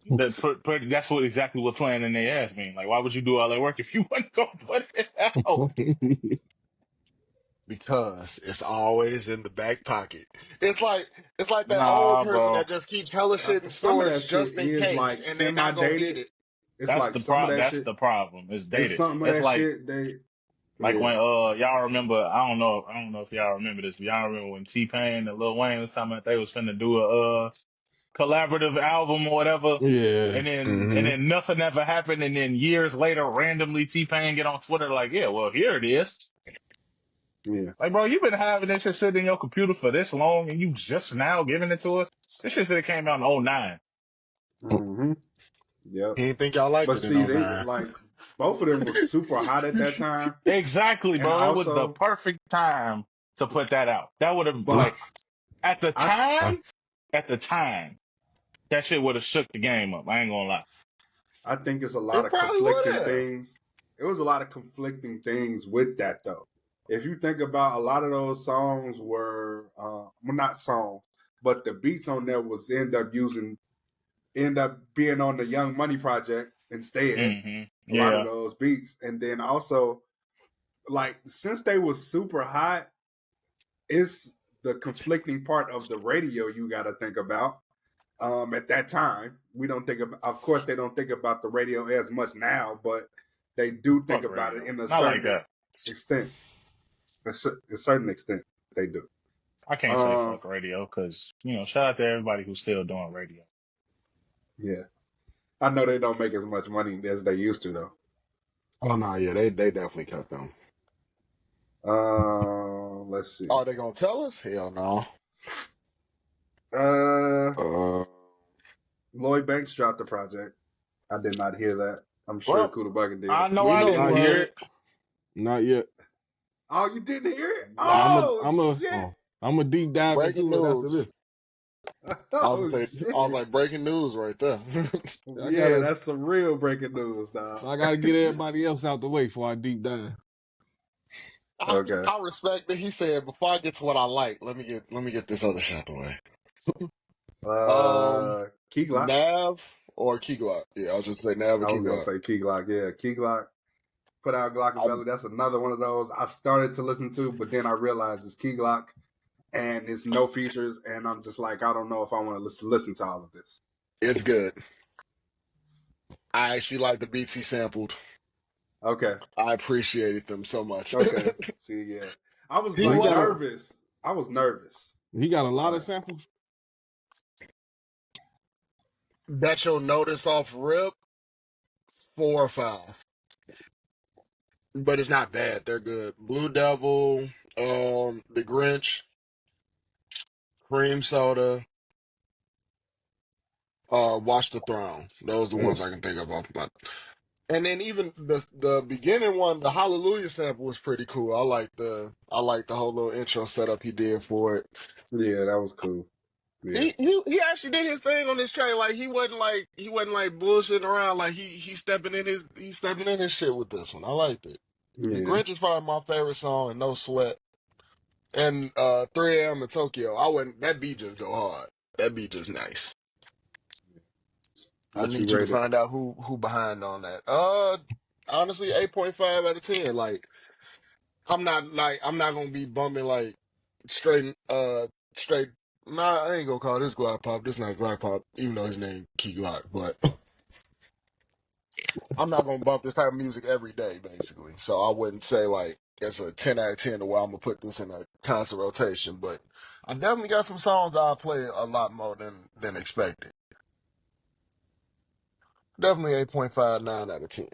That's what exactly what playing in their ass mean. Like, why would you do all that work if you wasn't gonna put it out? it's always in the back pocket. It's like that old Nah, person bro. that just keeps hella shit in Some of that storage shit just in is case, like and they semi not gonna need dated. it. It's like some of that That's shit. the problem. It's It's dated. some of It's that like shit. They like yeah. when y'all remember. I don't know if y'all remember this. But y'all remember when T-Pain and Lil Wayne was talking about they was finna do a collaborative album or whatever, Yeah. and Mm-hmm. then nothing ever happened, and then years later, randomly T-Pain get on Twitter like, yeah, well, here it is. Yeah. Like, bro, you've been having this shit sitting in your computer for this long, and you just now giving it to us. This shit should have came out in '09. Mm-hmm. Yep. He didn't think y'all liked But it in see, they '09. like both of them was super hot at that time, Exactly, and bro. That was the also, perfect time to put that out. That would have but like at the I I, time, at the time, that shit would have shook the game up. I ain't gonna lie. I think it's a lot It of probably would conflicting have. things. It was a lot of conflicting things with that though. If you think about a lot of those songs were well not songs, but the beats on there was end up being on the Young Money project instead. Hmm. A lot of Yeah, those beats. And then also like since they was super hot, it's the conflicting part of the radio you gotta think about. At that time. We don't think about, of course, they don't think about the radio as much now, but they do think fuck about it radio. in a Not like certain that. extent. A certain extent, they do. I can't say Um, fuck radio because shout out to everybody who's still doing radio. yeah, I know they don't make as much money as they used to, though. Oh no, yeah, they definitely cut them. Let's see. Are they gonna tell us? Hell no. Uh, Uh, Lloyd Banks dropped a project. I did not hear that. I'm sure well, Kuda Buggin did. I know we I know didn't not who hear did yet. it. it. Not yet. Oh, you didn't hear it? Nah. Oh shit! I'm a deep dive Breaking into it after news. this. Oh shit! I was like breaking news right there. I Yeah, gotta that's some real breaking news, dog. I gotta get everybody else out the way before I deep dive. Okay. I respect that he said before I get to what I like, let me get this other shit out the way. Um, Key Glock. Nav or Key Glock? Yeah, I'll just say Nav or I Key was gonna Glock. say Key Glock. Yeah, Key Glock. Put out I, Glockavelli. That's another one of those I started to listen to, but then I realized it's Key Glock and it's no features, and I'm just like, I don't know if I want to listen to all of this. it's good. I actually like the beats he sampled. Okay, I appreciated them so much. okay. See, yeah, I was He So he like got a nervous. I was nervous. he got a lot of Like, samples. Bet you'll notice off rip 4 or 5, but it's not bad. They're good. Blue Devil, The Grinch, Cream Soda, Watch the Throne. Those are the ones I can think of off my. And then even the beginning one, the Hallelujah sample was pretty cool. I like the whole little intro setup he did for it. yeah, that was cool. Yeah, He actually did his thing on this track. Like he wasn't like bullshitting around. Like he's stepping in his shit with this one. I liked it. The yeah. Grinch is probably my favorite song, and no sweat. And 3 a.m. in Tokyo, I wouldn't. That beat just go hard. That beat just nice. I What you need you to rated? find out who behind on that. Honestly, 8.5 out of 10. Like I'm not gonna be bumming like straight straight. Nah, I ain't gonna call this Glock Pop. This not Glock Pop, even though his name Key Glock. But I'm not gonna bump this type of music every day, basically. So I wouldn't say like it's a 10 out of 10 to where I'm gonna put this in a constant rotation. But I definitely got some songs I'll play a lot more than expected. Definitely 8.59 out of 10.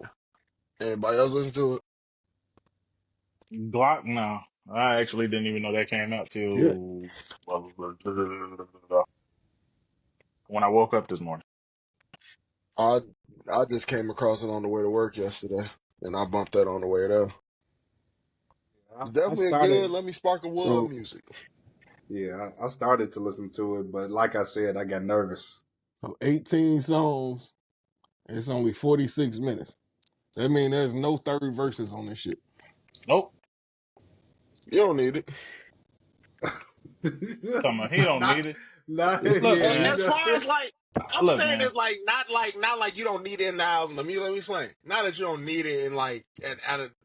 Anybody else listen to it? Glock, no. I actually didn't even know that came out Yeah. till when I woke up this morning. I I just came across it on the way to work yesterday, and I bumped that on the way there. It's I definitely a good started. Let Me Spark a Wood So music. Yeah, I started to listen to it, but like I said, I got nervous. so 18 songs. And it's only 46 minutes. That means there's no third verses on this shit. Nope. You don't need it. Talking about he don't not, need it. not, Look, yeah, you man. As know. far as like, I'm Look, saying man. it like not like you don't need it in the album. Let me explain. Not that you don't need it in like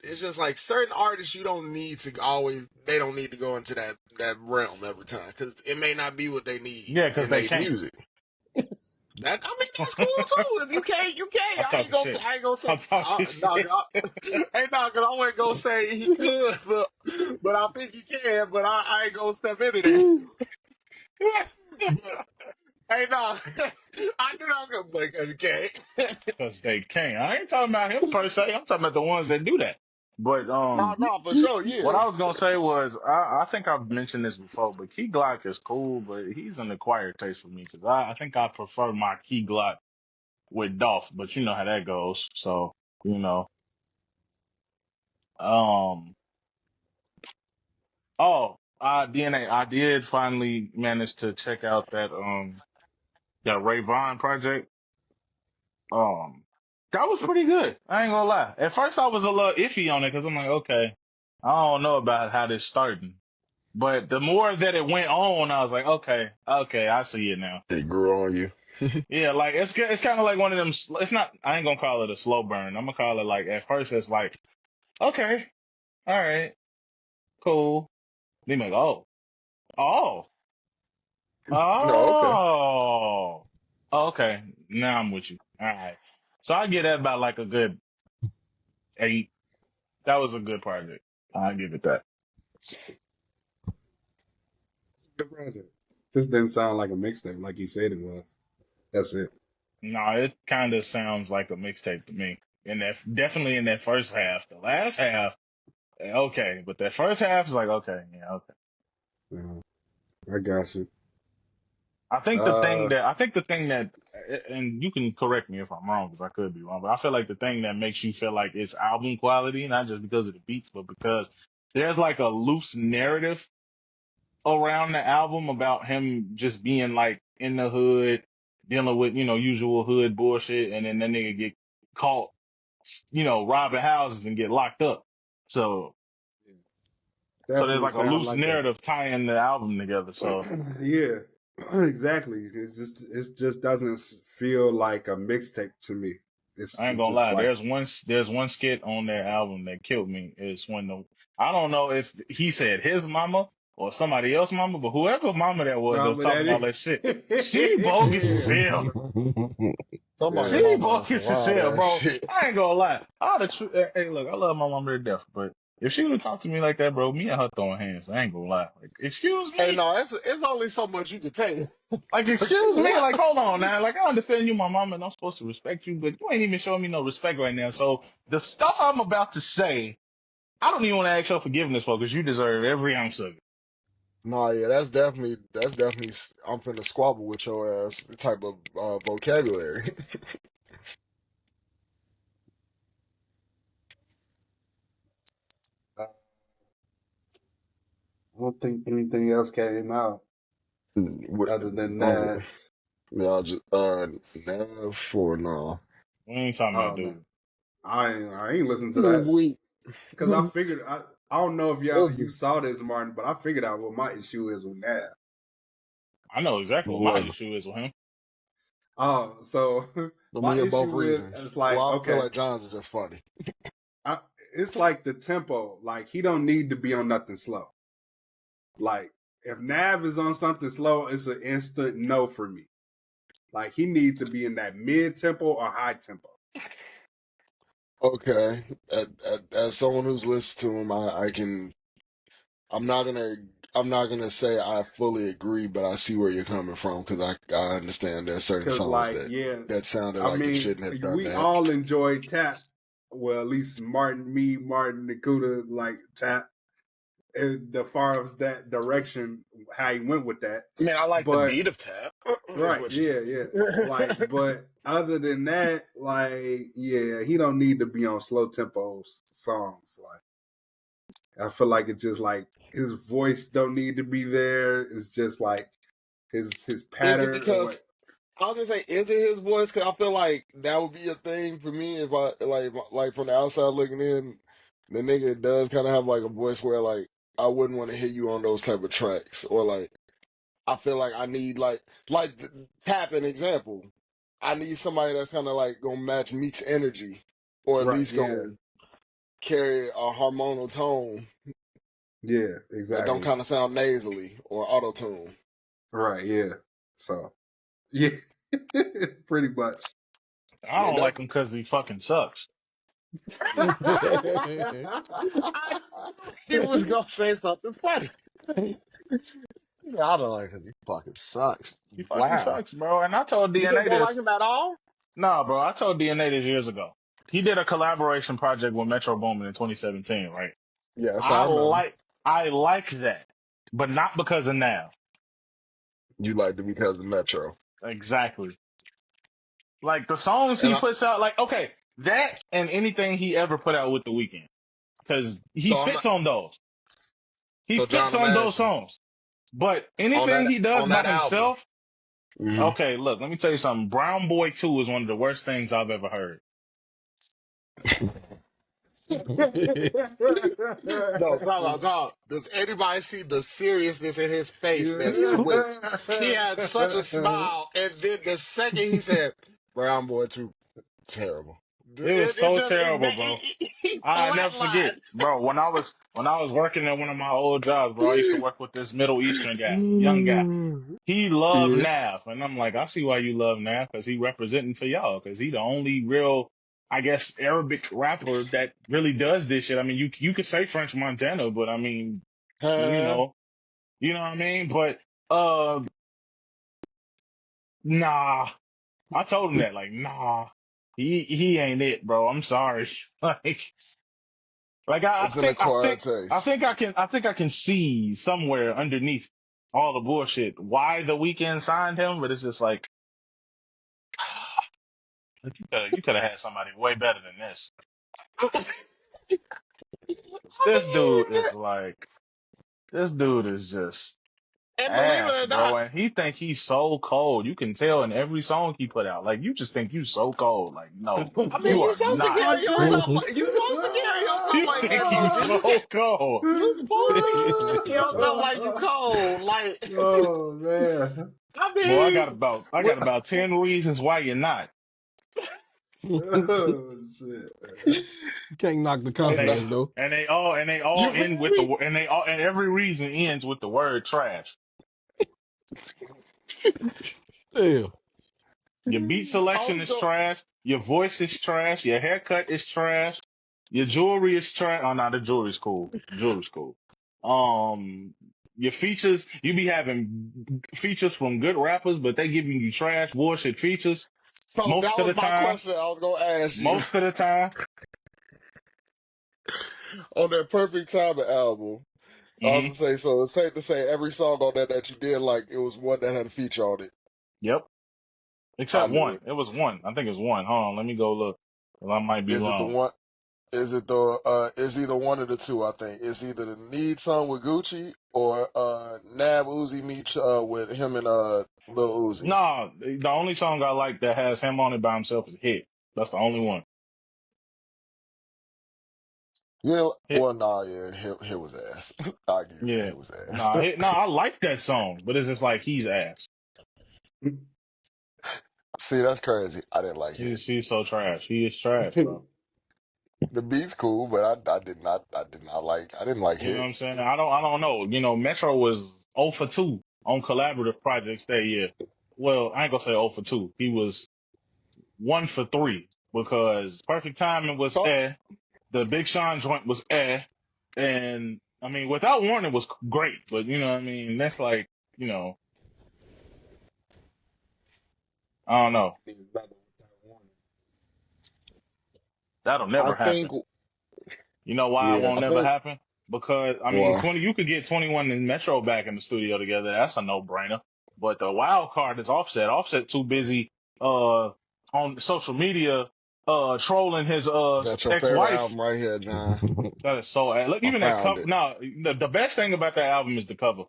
it's just like certain artists you don't need to always they don't need to go into that realm every time because it may not be what they need Yeah, because in they their can't. music. That I mean that's cool too. If you can't, you can't. I'm talking shit. I ain't gonna say I'm talking no, shit. hey no, cause I wasn't gonna say he could, but I think he can. But I ain't gonna step into that. Hey, no, I knew I was gonna play okay. Because they can't. I ain't talking about him per se. I'm talking about the ones that do that. But No, no, for sure, what yeah. I was gonna say was I think I've mentioned this before, but Key Glock is cool, but he's an acquired taste for me because I think I prefer my Key Glock with Dolph, but you know how that goes. So you know, um, DNA. I did finally manage to check out that Ray Vaughn project. Um, that was pretty good. I ain't gonna lie. At first, I was a little iffy on it because I'm like, okay, I don't know about how this starting. But the more that it went on, I was like, okay, I see it now. It grew on you. Yeah, like it's kind of like one of them. It's not. I ain't gonna call it a slow burn. I'm gonna call it like at first it's like, okay, all right, cool. Then like, oh, No, okay. oh, okay. Now I'm with you. All right. So I get that about like a good 8. That was a good project. I give it that. It's a good project. This didn't sound like a mixtape like he said it was. That's it. No, it kind of sounds like a mixtape to me. And that definitely in that first half. The last half, okay, but that first half is like okay, yeah, okay. I got you. I think the thing that, and you can correct me if I'm wrong because I could be wrong, but I feel like the thing that makes you feel like it's album quality, not just because of the beats, but because there's like a loose narrative around the album about him just being like in the hood, dealing with, usual hood bullshit, and then that nigga get caught, robbing houses and get locked up. So, so there's Definitely like a sound loose like a narrative tying the album together. So, yeah. Exactly. It just doesn't feel like a mixtape to me. I ain't It's gonna just lie. like There's one skit on their album that killed me. Is when the I don't know if he said his mama or somebody else's mama, but whoever mama that no, was but talking all that shit. She bogus as hell. Somebody yeah. She mama on some bogus as wild hell, ass bro. shit. I ain't gonna lie. Hey, look, I love my mama to death, but if she would have talked to me like that, bro, me and her throwing hands. I ain't gonna lie. Like, excuse Hey, me. no, it's only so much you can take. Like, excuse me. Like, hold on now. Like, I understand you, my mama, and I'm supposed to respect you, but you ain't even showing me no respect right now. So the stuff I'm about to say, I don't even want to ask your forgiveness for, because you deserve every ounce of it. No, yeah, that's definitely. I'm finna squabble with your ass type of vocabulary. I don't think anything else came out What- other than was it? that. Yeah, just Nav or no? We ain't talking Oh about no, dude. I ain't listened to that Wait. because I figured I don't know if you Let's saw this, Martin, but I figured out what my issue is with that. I know exactly what my do. issue is with him. Oh, so Let me my hear both issue with reasons. it's like Well, I feel okay, like John's is just funny. I, it's like the tempo. Like he don't need to be on nothing slow. Like if Nav is on something slow, it's an instant no for me. Like he needs to be in that mid tempo or high tempo. Okay, as someone who's listened to him, I can. I'm not gonna. I'm not gonna say I fully agree, but I see where you're coming from because I understand there's certain Cause songs like, that yeah, sounded I like it mean, shouldn't have done we that. all enjoy Tap. Well, at least Martin, Nakuda, like Tap. And the far as that direction, how he went with that. I mean, I like the But beat of Tap. Is right, what you're yeah, saying. yeah. Like, but other than that, like, yeah, he don't need to be on slow tempo songs. Like, I feel like it's just like his voice don't need to be there. It's just like his Is it pattern or what. because I was gonna say, is it his voice? Because I feel like that would be a thing for me if I like from the outside looking in, the nigga does kind of have like a voice where like I wouldn't want to hear you on those type of tracks, or like I feel like I need Tap an example. I need somebody that's kind of like gonna match Meek's energy, or at Right, least yeah, gonna carry a hormonal tone yeah, that don't exactly. kind of sound nasally or auto tune. Right, yeah. So, yeah, pretty much. I Yeah, don't like him because he fucking sucks. I he was gonna say something funny. He said, I don't like him. He fucking sucks. He fucking Wow. sucks, bro. And I told You just DNA don't like this. him at all? Nah, bro. I told DNA this years ago. He did a collaboration project with Metro Boomin in 2017, right? Yes, I I remember. like I like that, but not because of now. You liked it because of Metro. Exactly. Like the songs And he I, puts out, like okay, that and anything he ever put out with The Weeknd, because he so I'm fits on those. He so fits John, I'm on those asking songs. But on anything that he does on by that album. himself, Mhm. okay, look, let me tell you something. Brown Boy 2 is one of the worst things I've ever heard. No, talk. Does anybody see the seriousness in his face that Yeah. switched? He had such a smile, and then the second he said, "Brown boy too terrible," It was it so just terrible, bro. he I never forget, flatlined. bro. When I was working at one of my old jobs, bro, I used to work with this Middle Eastern guy, young guy. He loved Yeah. Nav, and I'm like, I see why you love Nav, because he representing for y'all, because he the only real, I guess, Arabic rapper that really does this shit. I mean, you could say French Montana, but I mean, you Huh? know, you know what I mean. But uh, nah, I told him that, like, nah, he ain't it, bro. I'm sorry, like. Like I, I It's an think I acquired think I taste. think I can see somewhere underneath all the bullshit why the weekend signed him, but it's just like you could have had somebody way better than this. This dude is just And believe it ass, or bro, not, and he think he's so cold. You can tell in every song he put out. Like you just think you so cold. Like no, I mean, you you're are supposed to not. I carry do. yourself. You're supposed to carry yourself You like that, think you Moji. so cold. You're supposed to carry yourself like you cold. Like Oh man. I Boy, mean, I got about 10 reasons why you're not. Oh shit. Can't knock the And hey, they nah, confidence though. and they all you end feel with the me? wo- and they all and every reason ends with the word trash. Still. Your beat I selection was is go. trash. Your voice is trash. Your haircut is trash. Your jewelry is trash. Oh no, the jewelry's cool. Jewelry's cool. Um, your features, you be having features from good rappers, but they giving you trash bullshit features So that most of was the my time. question. I was gonna ask you Most of the time. on that Perfect Timing album. I was Hmm. to say, so it's safe to say every song on that you did like, it was one that had a feature on it. Yep. I Except knew one. it. It was one. I think it's one. Hold on, let me go look. 'Cause I might be Is it the wrong. one? Is it the? It's either one of the two. I think it's either the Need song with Gucci or Nab Uzi meets with him and Lil Uzi. Nah, the only song I like that has him on it by himself is Hit. That's the only one. You know, Hit. well, nah, yeah, hit was ass. I give you that, Yeah. hit was ass. Nah, Hit. Nah, I like that song, but it's just like he's ass. See, that's crazy. I didn't like hit. He's so trash. He is trash, bro. The beat's cool, but I didn't like You know what hit. I'm saying? I don't know. You know, Metro was 0 for 2 on collaborative projects that year. Well, I ain't gonna say 0 for 2. He was 1 for 3 because Perfect Timing was So The Big Sean joint was and I mean, Without Warning was great, but you know what I mean? That's like, you know, I don't know. That'll I never think, happen. You know why it Yeah. won't I never think, happen? Because I mean, well, 20 you could get 21 and Metro back in the studio together. That's a no-brainer. But the wild card is Offset. Offset too busy on social media trolling his that's your favorite ex-wife. album right here, John. That is so look, I even that found cover. it. No, the best thing about that album is the cover.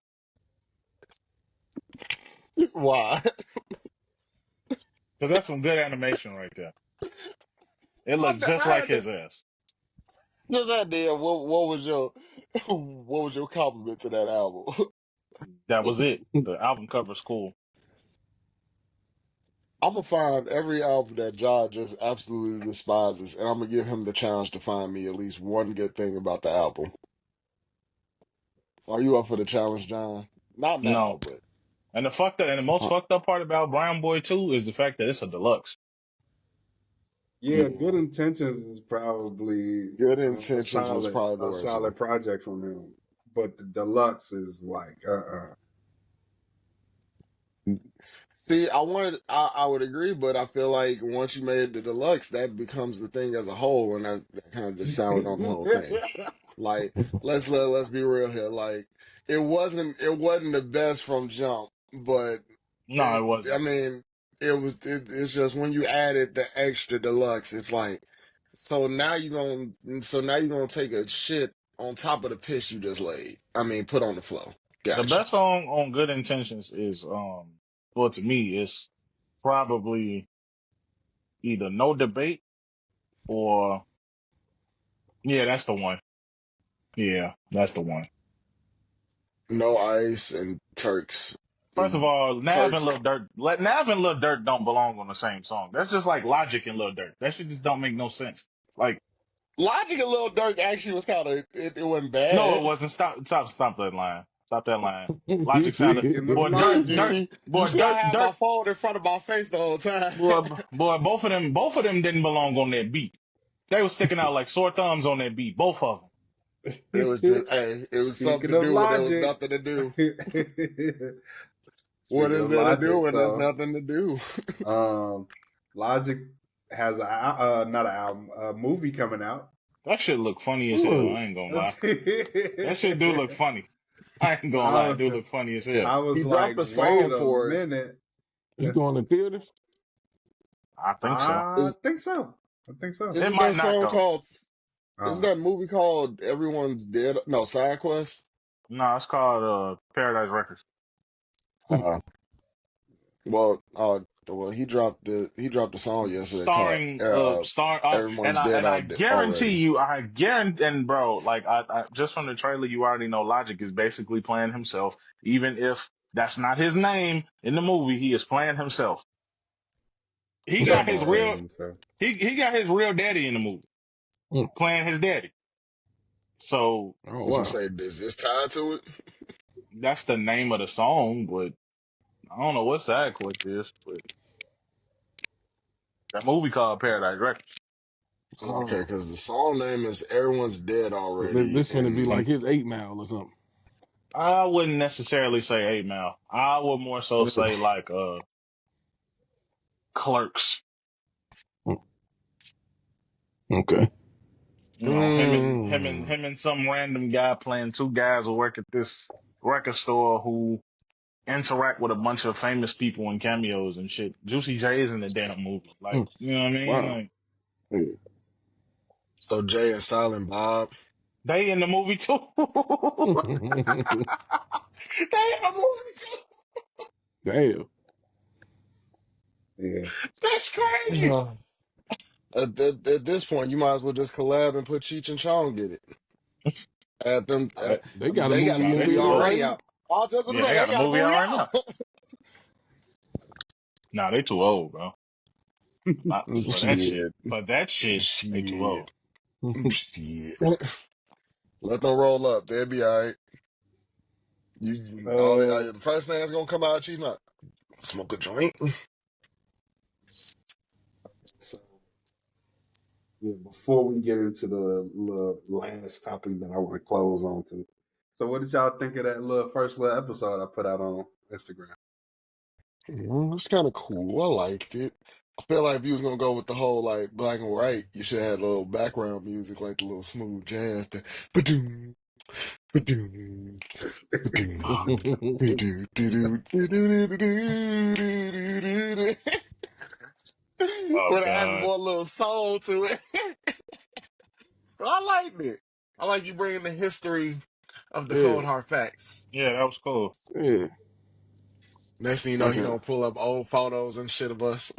Why? Because that's some good animation right there. It looks just I like had to his ass. just idea. What was your what was your compliment to that album? That was it. The album cover's cool. I'm gonna find every album that John just absolutely despises, and I'm gonna give him the challenge to find me at least one good thing about the album. Are you up for the challenge, John? Not now, No. but And the most uh, fucked up part about Brown Boy 2 is the fact that it's a deluxe. Yeah, Good yeah. Intentions is probably Good Intentions was probably the a worst one. solid project from him. But the deluxe is like See, I would agree, but I feel like once you made the deluxe, that becomes the thing as a whole, and that kind of just soured on the whole thing. Like, let's be real here. Like, it wasn't the best from jump, but No, it, it I wasn't. mean, it's just when you added the extra deluxe, it's like, so now you're gonna take a shit on top of the piss you just laid. I mean, put on the flow. The Gotcha. best song on Good Intentions is well to me it's probably either No Debate or yeah, that's the one. Yeah, that's the one. No ice and Turks. First of all, Turks. Nav and Lil Durk don't belong on the same song. That's just like Logic and Lil Durk. That shit just don't make no sense. Like, Logic and Lil Durk actually was kind of it wasn't no, bad. it wasn't. Stop that line. Stop that line. Logic sounded, Speaking of boy, You logic, see, I had my Dirt, phone in front of my face the whole time. boy, both of them didn't belong on that beat. They were sticking out like sore thumbs on that beat, both of them. It was just, hey, it was something speaking to of do when there was logic, nothing to do. What speaking is of there to do logic, when there's so nothing to do? um, Logic has a not an album, a movie coming out. That shit look funny as hell. Ooh, I ain't gonna lie. That shit do look I, funny. I ain't gonna lie, it do look funny as hell. I He was like, dropped a wait song a for it. minute. it's going to theaters. I think so. I Is think so. I think so. It isn't might that not song though. called? Isn't Uh, that movie called Everyone's Dead? No, Side Quest. No, it's called Paradise Records. Uh, well, he dropped the song yesterday called Starring Everyone's Dead and I Out guarantee Already. you, I guarantee, and bro, like I just from the trailer you already know Logic is basically playing himself, even if That's not his name in the movie. He is playing himself. He got his Definitely Oh, real playing himself. he got his real daddy in the movie, mm. playing his daddy. So Oh As I wow. say, is this tied to it? that's the name of the song, but I don't know what side quest is, but that movie called Paradise Records. Okay, Oh, because the song name is "Everyone's Dead so Already," this finna be and like his 8 Mile or something. I wouldn't necessarily say 8 Mile. I would more so oh, say like Clerks. Mm, okay. You know, mm, him and some random guy playing two guys who work at this record store who interact with a bunch of famous people in cameos and shit. Juicy J is in the damn movie. Like, Mm, you know what I mean? wow. Like Yeah. so Jay and Silent Bob. they in the movie too. They in the movie too. Damn. Yeah. That's crazy. Uh, at this point, you might as well just collab and put Cheech and Chong get it. At them, Oh, they, They I mean, got a they got a movie in they movie too theaters old. right already now. out. Oh, just to Yeah, they say, they got a got a movie movie out right now. out. Nah, they too old, bro. Mm, Shit, For that shit, they too shit, old. shit. Let them roll up. They'll be all right. Uh, The first thing that's gonna come out, Chief, not smoke a joint. so yeah, before we get into the last topic that I want to close on to. So what did y'all think of that first little episode I put out on Instagram? It's kind of cool. I liked it. I feel like if you was gonna go with the whole like black and white, you should have a little background music, like the little smooth jazz. That ba-doom, ba-doom, ba-doom, ba-doo, doo-doo, doo-doo, doo-doo, doo-doo, doo-doo. Oh Would have added god. more little soul to it. But I liked it. I like you bringing the history of the yeah. cold hard facts. Yeah, that was cool. Yeah. Next thing you know, Like he a gonna pull up old photos and shit of us.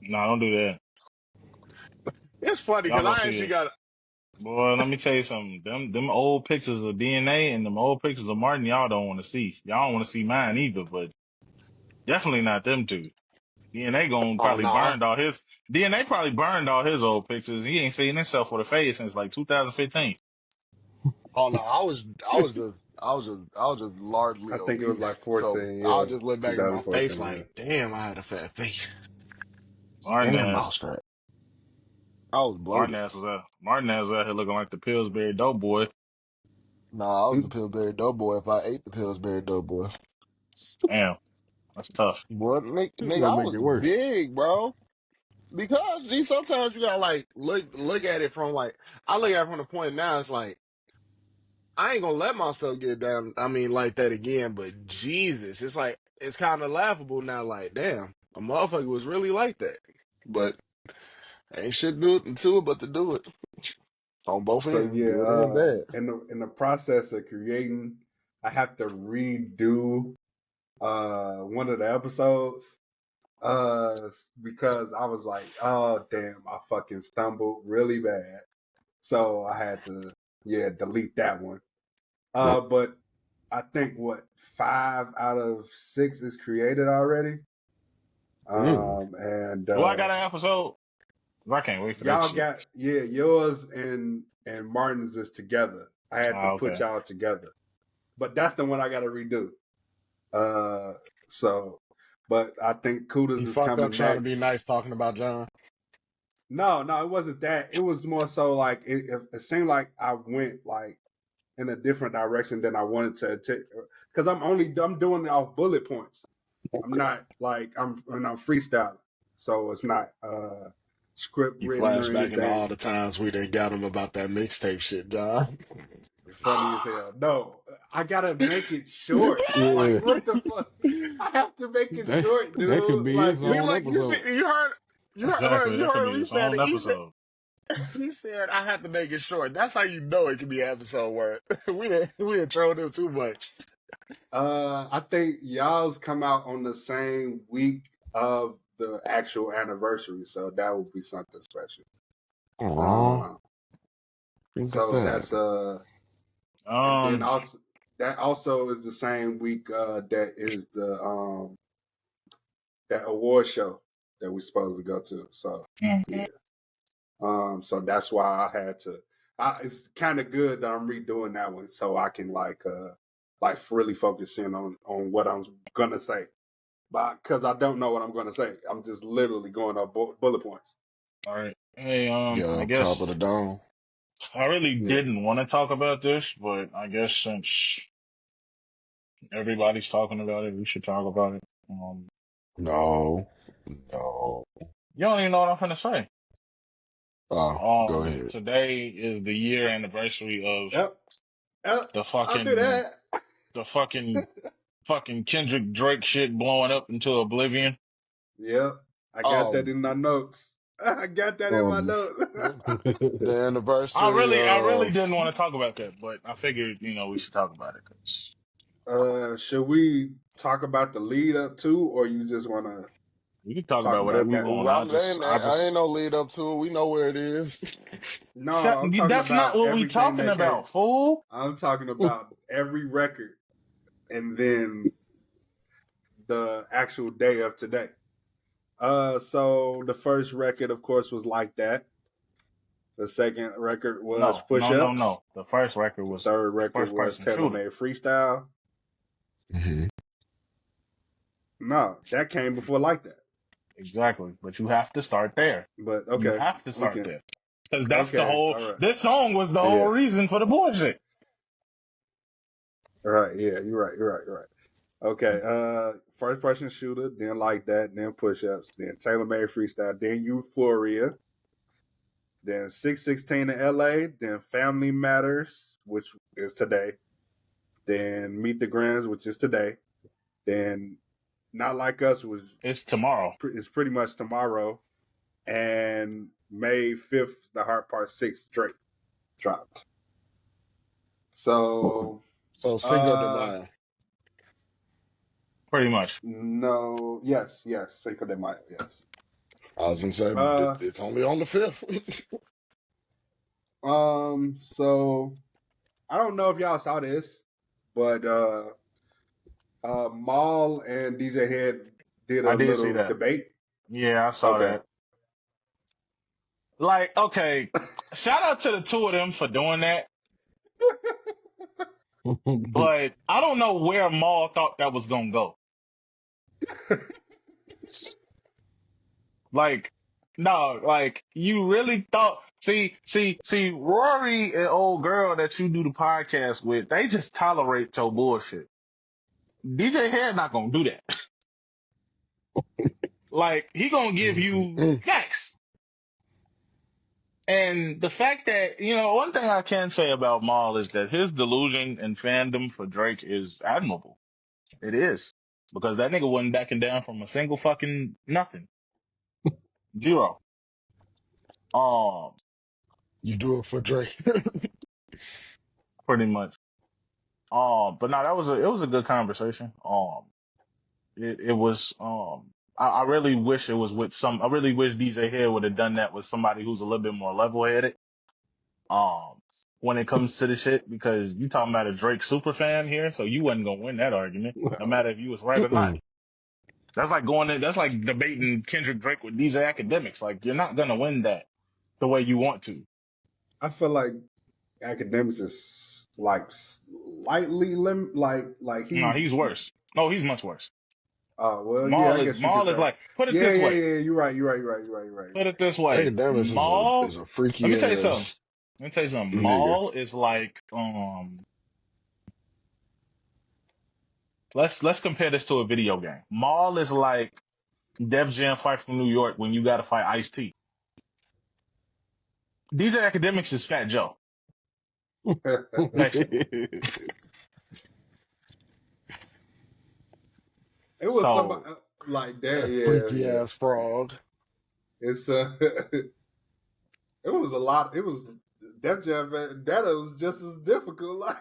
Nah, don't do that. It's funny Y'all because gonna I see actually it. got Boy, let me tell you something. Them old pictures of DNA and them old pictures of Martin, y'all don't want to see. Y'all don't want to see mine either, but definitely not them two. DNA gonna oh probably no. burned all his DNA probably burned all his old pictures. He ain't seen himself with a face since like 2015. Oh no, I was just largely I think it was like obese. So 14, I'll yeah, just look back at my face 2014, yeah. like, damn, I had a fat face. Martin Damn, I ass, was fat. I was Martin bloated. ass was out. Martin ass was out here looking like the Pillsbury Doughboy. Nah, I was the Pillsbury Doughboy if I ate the Pillsbury Doughboy. Damn, that's tough. What, It's nigga, gonna I make was it worse. big, bro. Because see, sometimes you gotta like look at it from like I look at it from the point now. It's like I ain't gonna let myself get down. I mean, like that again. But Jesus, it's like it's kind of laughable now. Like, damn, a motherfucker was really like that. But ain't shit do it to it but to do it on both So ends, yeah, good and bad. in the process of creating, I have to redo one of the episodes because I was like, oh damn, I fucking stumbled really bad. So I had to delete that one. But I think what 5 out of 6 is created already. Mm. And Do I got an episode? 'Cause I can't wait for that y'all shit. got yours and Martin's is together. I had to Oh, put okay. y'all together. But that's the one I gotta redo. Uh so but I think Kudas You is fucked up coming trying to be next. nice talking about John. No, it wasn't that. It was more so like it seemed like I went like in a different direction than I wanted to take because I'm doing it off bullet points. I'm Okay. not like I'm freestyling. So it's not script You written or flashback into all anything. the times we done got him about that mixtape shit, John. Funny as hell. No, I gotta make it short. Like Yeah. what the fuck? I have to make it That short, that could dude. be Like its See, it's own like you episode. see, Exactly. you That could heard be what he its said. own episode. He said, I have to make it short. That's how you know it can be an episode where we didn't troll him too much. I think y'all's come out on the same week of the actual anniversary, so that would be something special. Aw, Uh look at so that. that's and then Um, also that also is the same week that is the that award show that we're supposed to go to. So Mhm. yeah. So that's why I had to. It's kind of good that I'm redoing that one so I can like really focus in on what I'm gonna say, but because I don't know what I'm gonna say, I'm just literally going up bullet points. All right. Hey, Get I on top of guess the dome. I really Yeah. didn't want to talk about this, but I guess since everybody's talking about it, we should talk about it. No, no. You don't even know what I'm gonna say. Oh, go ahead. Today is the year anniversary of Yep. Yep. the I'll do fucking that. the fucking fucking Kendrick Drake shit blowing up into oblivion. Yep. I got that Um, in my notes. I got that in my um, notes. the anniversary I really of didn't want to talk about that, but I figured, we should talk about it 'cause Should we talk about the lead up too, or you just want to we can talk talk about whatever about you that? want. well, I ain't no lead up to it. We know where it is. No, Shut, I'm talking that's not about what we everything talking that came. about, fool. I'm talking about every record and then the actual day of today. So the first record, of course, was Like That. The second record was No, Push no, no, Ups. no. The first record The was third record first was person Tailor shooter. Made Freestyle. Mhm. No, that came before Like That. Exactly. But you have to start there. But You okay, have to we start can. there. Because that's the Okay, whole, all right. this song was the whole Yeah, reason for the bullshit. all right. Yeah, you're right. You're right. You're right. Okay. First person shooter, then Like That, then Push Ups, then Tailor Made Freestyle, then Euphoria, then 616 in LA, then Family Matters, which is today, then Meet the Grams, which is today, then Not Like Us was It's tomorrow. is pretty much tomorrow, and May 5th, The Heart Part 6 Drake dropped. So, So Cinco de uh, Mayo. Pretty much. no, yes, Cinco de Mayo, yes. I was gonna say Uh, it's only on the fifth. so I don't know if y'all saw this, but Maul and DJ Head did I a did see little that. debate. Yeah, I saw Okay. that. Like, okay, shout out to the two of them for doing that. But I don't know where Maul thought that was gonna go. Like, no, like you really thought. See, Rory and old girl that you do the podcast with, they just tolerate your bullshit. DJ Head not gonna do that. Like, he gonna give you facts. And the fact that, one thing I can say about Maul is that his delusion and fandom for Drake is admirable. It is. Because that nigga wasn't backing down from a single fucking nothing. Zero. Um, You do it for Drake. Pretty much. But no, it was a good conversation. It was, I really wish it was with I really wish DJ Head would have done that with somebody who's a little bit more level headed. Um, when it comes to the shit, because you talking about a Drake super fan here, so you wasn't gonna win that argument, no matter if you was right or not. That's like debating Kendrick Drake with DJ Academics. Like, you're not gonna win that the way you want to. I feel like Academics is like slightly like No, he. he's worse. No, he's much worse. Oh well, yeah, I guess you could Maul is say. like, put it Yeah, this yeah, way. yeah. You're right. You're right. You're right. You're right. You're right. Put it this Hey, way. Davis Maul, is a let freaky me tell you something. ass Let me tell you something. nigga. Maul is like, let's compare this to a video game. Maul is like Def Jam Fight from New York when you gotta fight Ice-T. DJ Academics is Fat Joe, basically. It was somebody So, like that. That Yeah, freaky yeah. ass frog. It's it was a lot. It was Def Jam. That was just as difficult. Like,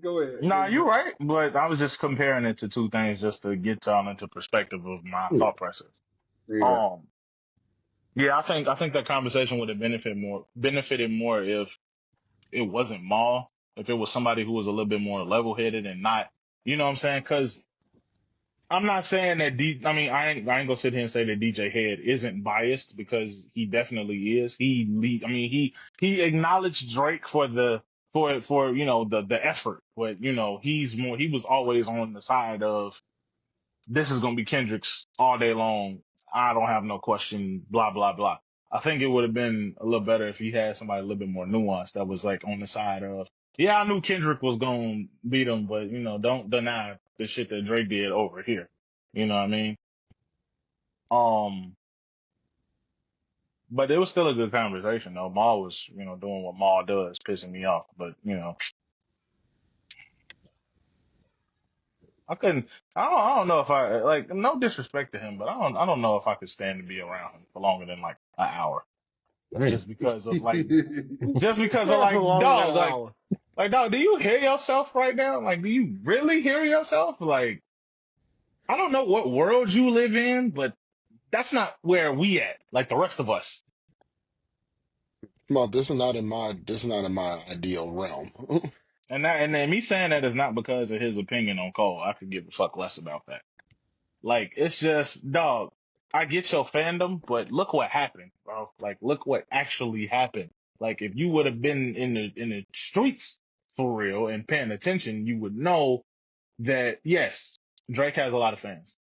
go ahead. nah, you're right, but I was just comparing it to two things just to get y'all into perspective of my thought process. Yeah. Um, yeah, I think that conversation would have benefited more if it wasn't Maul if it was somebody who was a little bit more level headed and not, you know what I'm saying? Cause I'm not saying that I ain't gonna sit here and say that DJ Head isn't biased because he definitely is. He acknowledged Drake for you know, the effort, but you know, he was always on the side of this is gonna be Kendrick's all day long. I don't have no question, blah, blah, blah. I think it would have been a little better if he had somebody a little bit more nuanced that was like on the side of, yeah, I knew Kendrick was gonna beat him, but you know, don't deny the shit that Drake did over here. You know what I mean? Um, but it was still a good conversation though. Maul was, you know, doing what Maul does, pissing me off. But, you know, I couldn't, I don't know if like, no disrespect to him, but I don't know if I could stand to be around him for longer than like an hour. Damn. Just because of like, Said for longer than an hour. dog, do you hear yourself right now? Like, do you really hear yourself? Like, I don't know what world you live in, but that's not where we at, like the rest of us. Well, this is not in my ideal realm. And then me saying that is not because of his opinion on Cole. I could give a fuck less about that. Like, it's just, dog, I get your fandom, but look what happened, bro. Like, look what actually happened. Like, if you would have been in the streets for real and paying attention, you would know that, yes, Drake has a lot of fans.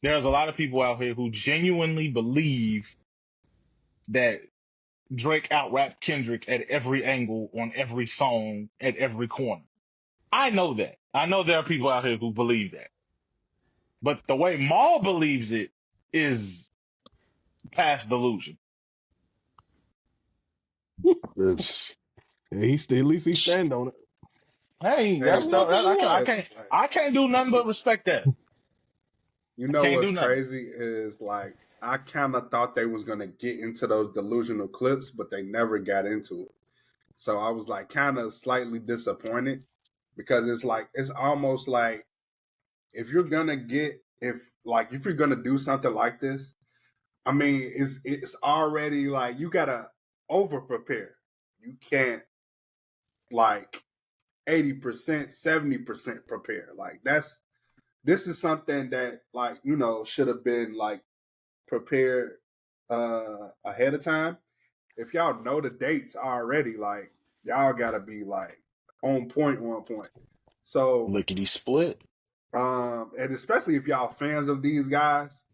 There's a lot of people out here who genuinely believe that Drake out-rapped Kendrick at every angle, on every song, at every corner. I know that. I know there are people out here who believe that. But the way Maul believes it is past delusion. It's Yeah, at least he stand on it. Hey, And that's what the, the I can't do nothing but respect that. you I know can't what's do nothing. crazy is like I kind of thought they was gonna get into those delusional clips, but they never got into it. So I was like kind of slightly disappointed because it's like it's almost like if you're gonna get if you're gonna do something like this, I mean it's already like you gotta over prepare. You can't like 80%, 70% prepare. Like this is something that like, you know, should have been like prepared ahead of time. If y'all know the dates already, like y'all gotta be like on point. So lickety split. and especially if y'all fans of these guys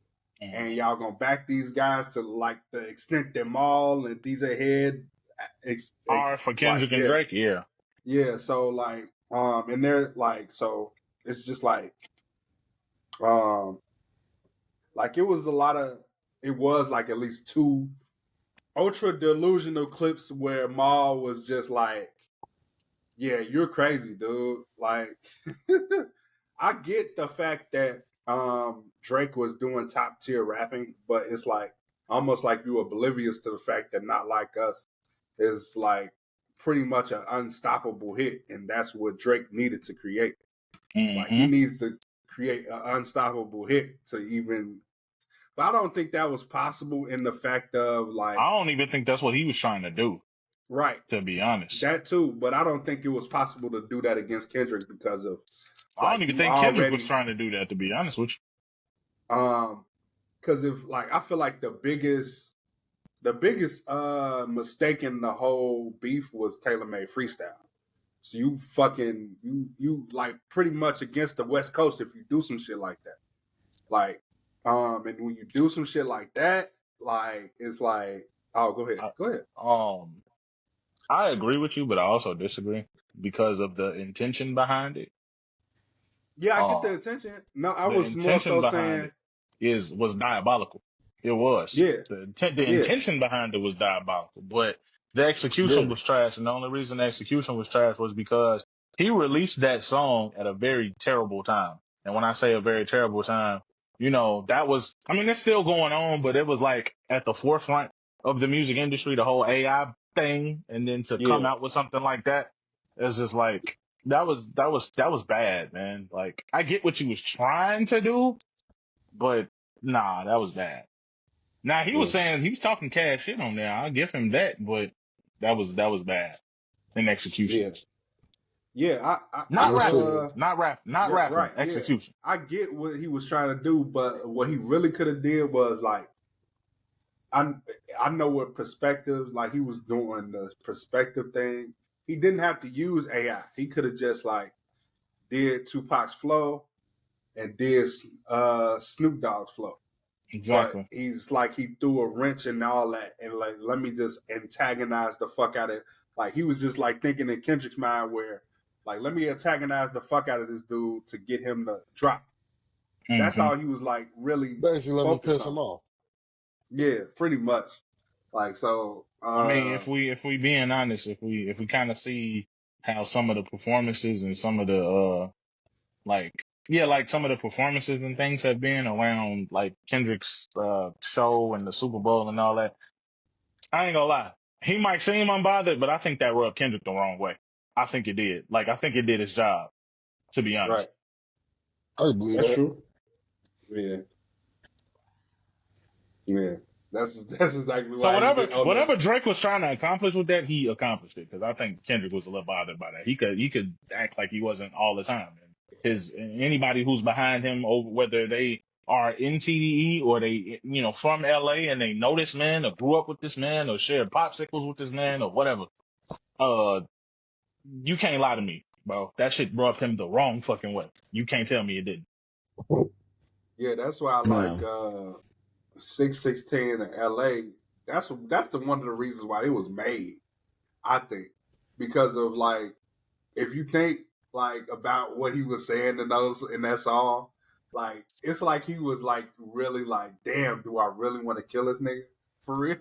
and Mhm. y'all gonna back these guys to like the extent that Maul and DJ Head All right, for like Kendrick and Drake, yeah. yeah, so like and they're like so it's just um like it was like at least two ultra delusional clips where Maul was just like, yeah, you're crazy, dude. Like I get the fact that Drake was doing top tier rapping, but it's like almost like you oblivious to the fact that Not Like Us is like pretty much an unstoppable hit, and that's what Drake needed to create. Like he Hmm. needs to create an unstoppable hit to even. But I don't think that was possible in the fact of like I don't even think that's what he was trying to do, right to be honest. that too. But I don't think it was possible to do that against Kendrick because of I like don't even you think Kendrick was already trying to do that, to be honest with because if like I feel like the biggest mistake in the whole beef was Taylor Made Freestyle. So you fucking you like pretty much against the West Coast if you do some shit like that. Like and when you do some shit like that, like it's like oh go ahead. you. Go ahead. I agree with you, but I also disagree because of the intention behind it. Yeah, I get the Um, attention. No, I the was more intention so behind saying it was diabolical. It was. yeah, The yeah, intention behind it was diabolical, but the execution really. was trash. And the only reason the execution was trash was because he released that song at a very terrible time. And when I say a very terrible time, you know, that was, I mean, it's still going on, but it was like at the forefront of the music industry, the whole AI thing. And then to come Yeah, out with something like that, it's just like, that was bad, man. Like, I get what you was trying to do, but nah, that was bad. Now he was yeah. saying he was talking cash shit on there. I'll give him that, but that was bad in execution. Yeah. Yeah, Not Let's rapping, see. not yeah, rapping, right, yeah. execution. I get what he was trying to do, but what he really could have did was like I I know what perspectives, like he was doing the perspective thing. He didn't have to use AI. He could have just like did Tupac's flow and did Snoop Dogg's flow. But Exactly. he's like he threw a wrench and all that, and like let me just antagonize the fuck out of. Like he was just like thinking in Kendrick's mind where, like, let me antagonize the fuck out of this dude to get him to drop. That's Hmm. all he was like really Basically, let me focused piss on. him off. Yeah, pretty much. Like so, I mean, if we being honest, if we kind of see how some of the performances and some of the like yeah, like some of the performances and things have been around like Kendrick's show and the Super Bowl and all that. I ain't gonna lie. He might seem unbothered, but I think that rubbed Kendrick the wrong way. I think it did. Like I think it did its job, to be honest. right. I believe That's that. true. Yeah, yeah. That's exactly So why he whatever did on the whatever Drake was trying to accomplish with that, he accomplished it. Because I think Kendrick was a little bothered by that. He could act like he wasn't all the time. And anybody who's behind him, over whether they are in TDE or they from LA and they know this man or grew up with this man or shared popsicles with this man or whatever. Uh, you can't lie to me, bro. That shit rubbed him the wrong fucking way. You can't tell me it didn't. yeah. That's why I like Man, 616 in LA. That's the one of the reasons why it was made. I think because of like if you think like about what he was saying in that song, like it's like he was like really like, damn, do I really want to kill this nigga for real?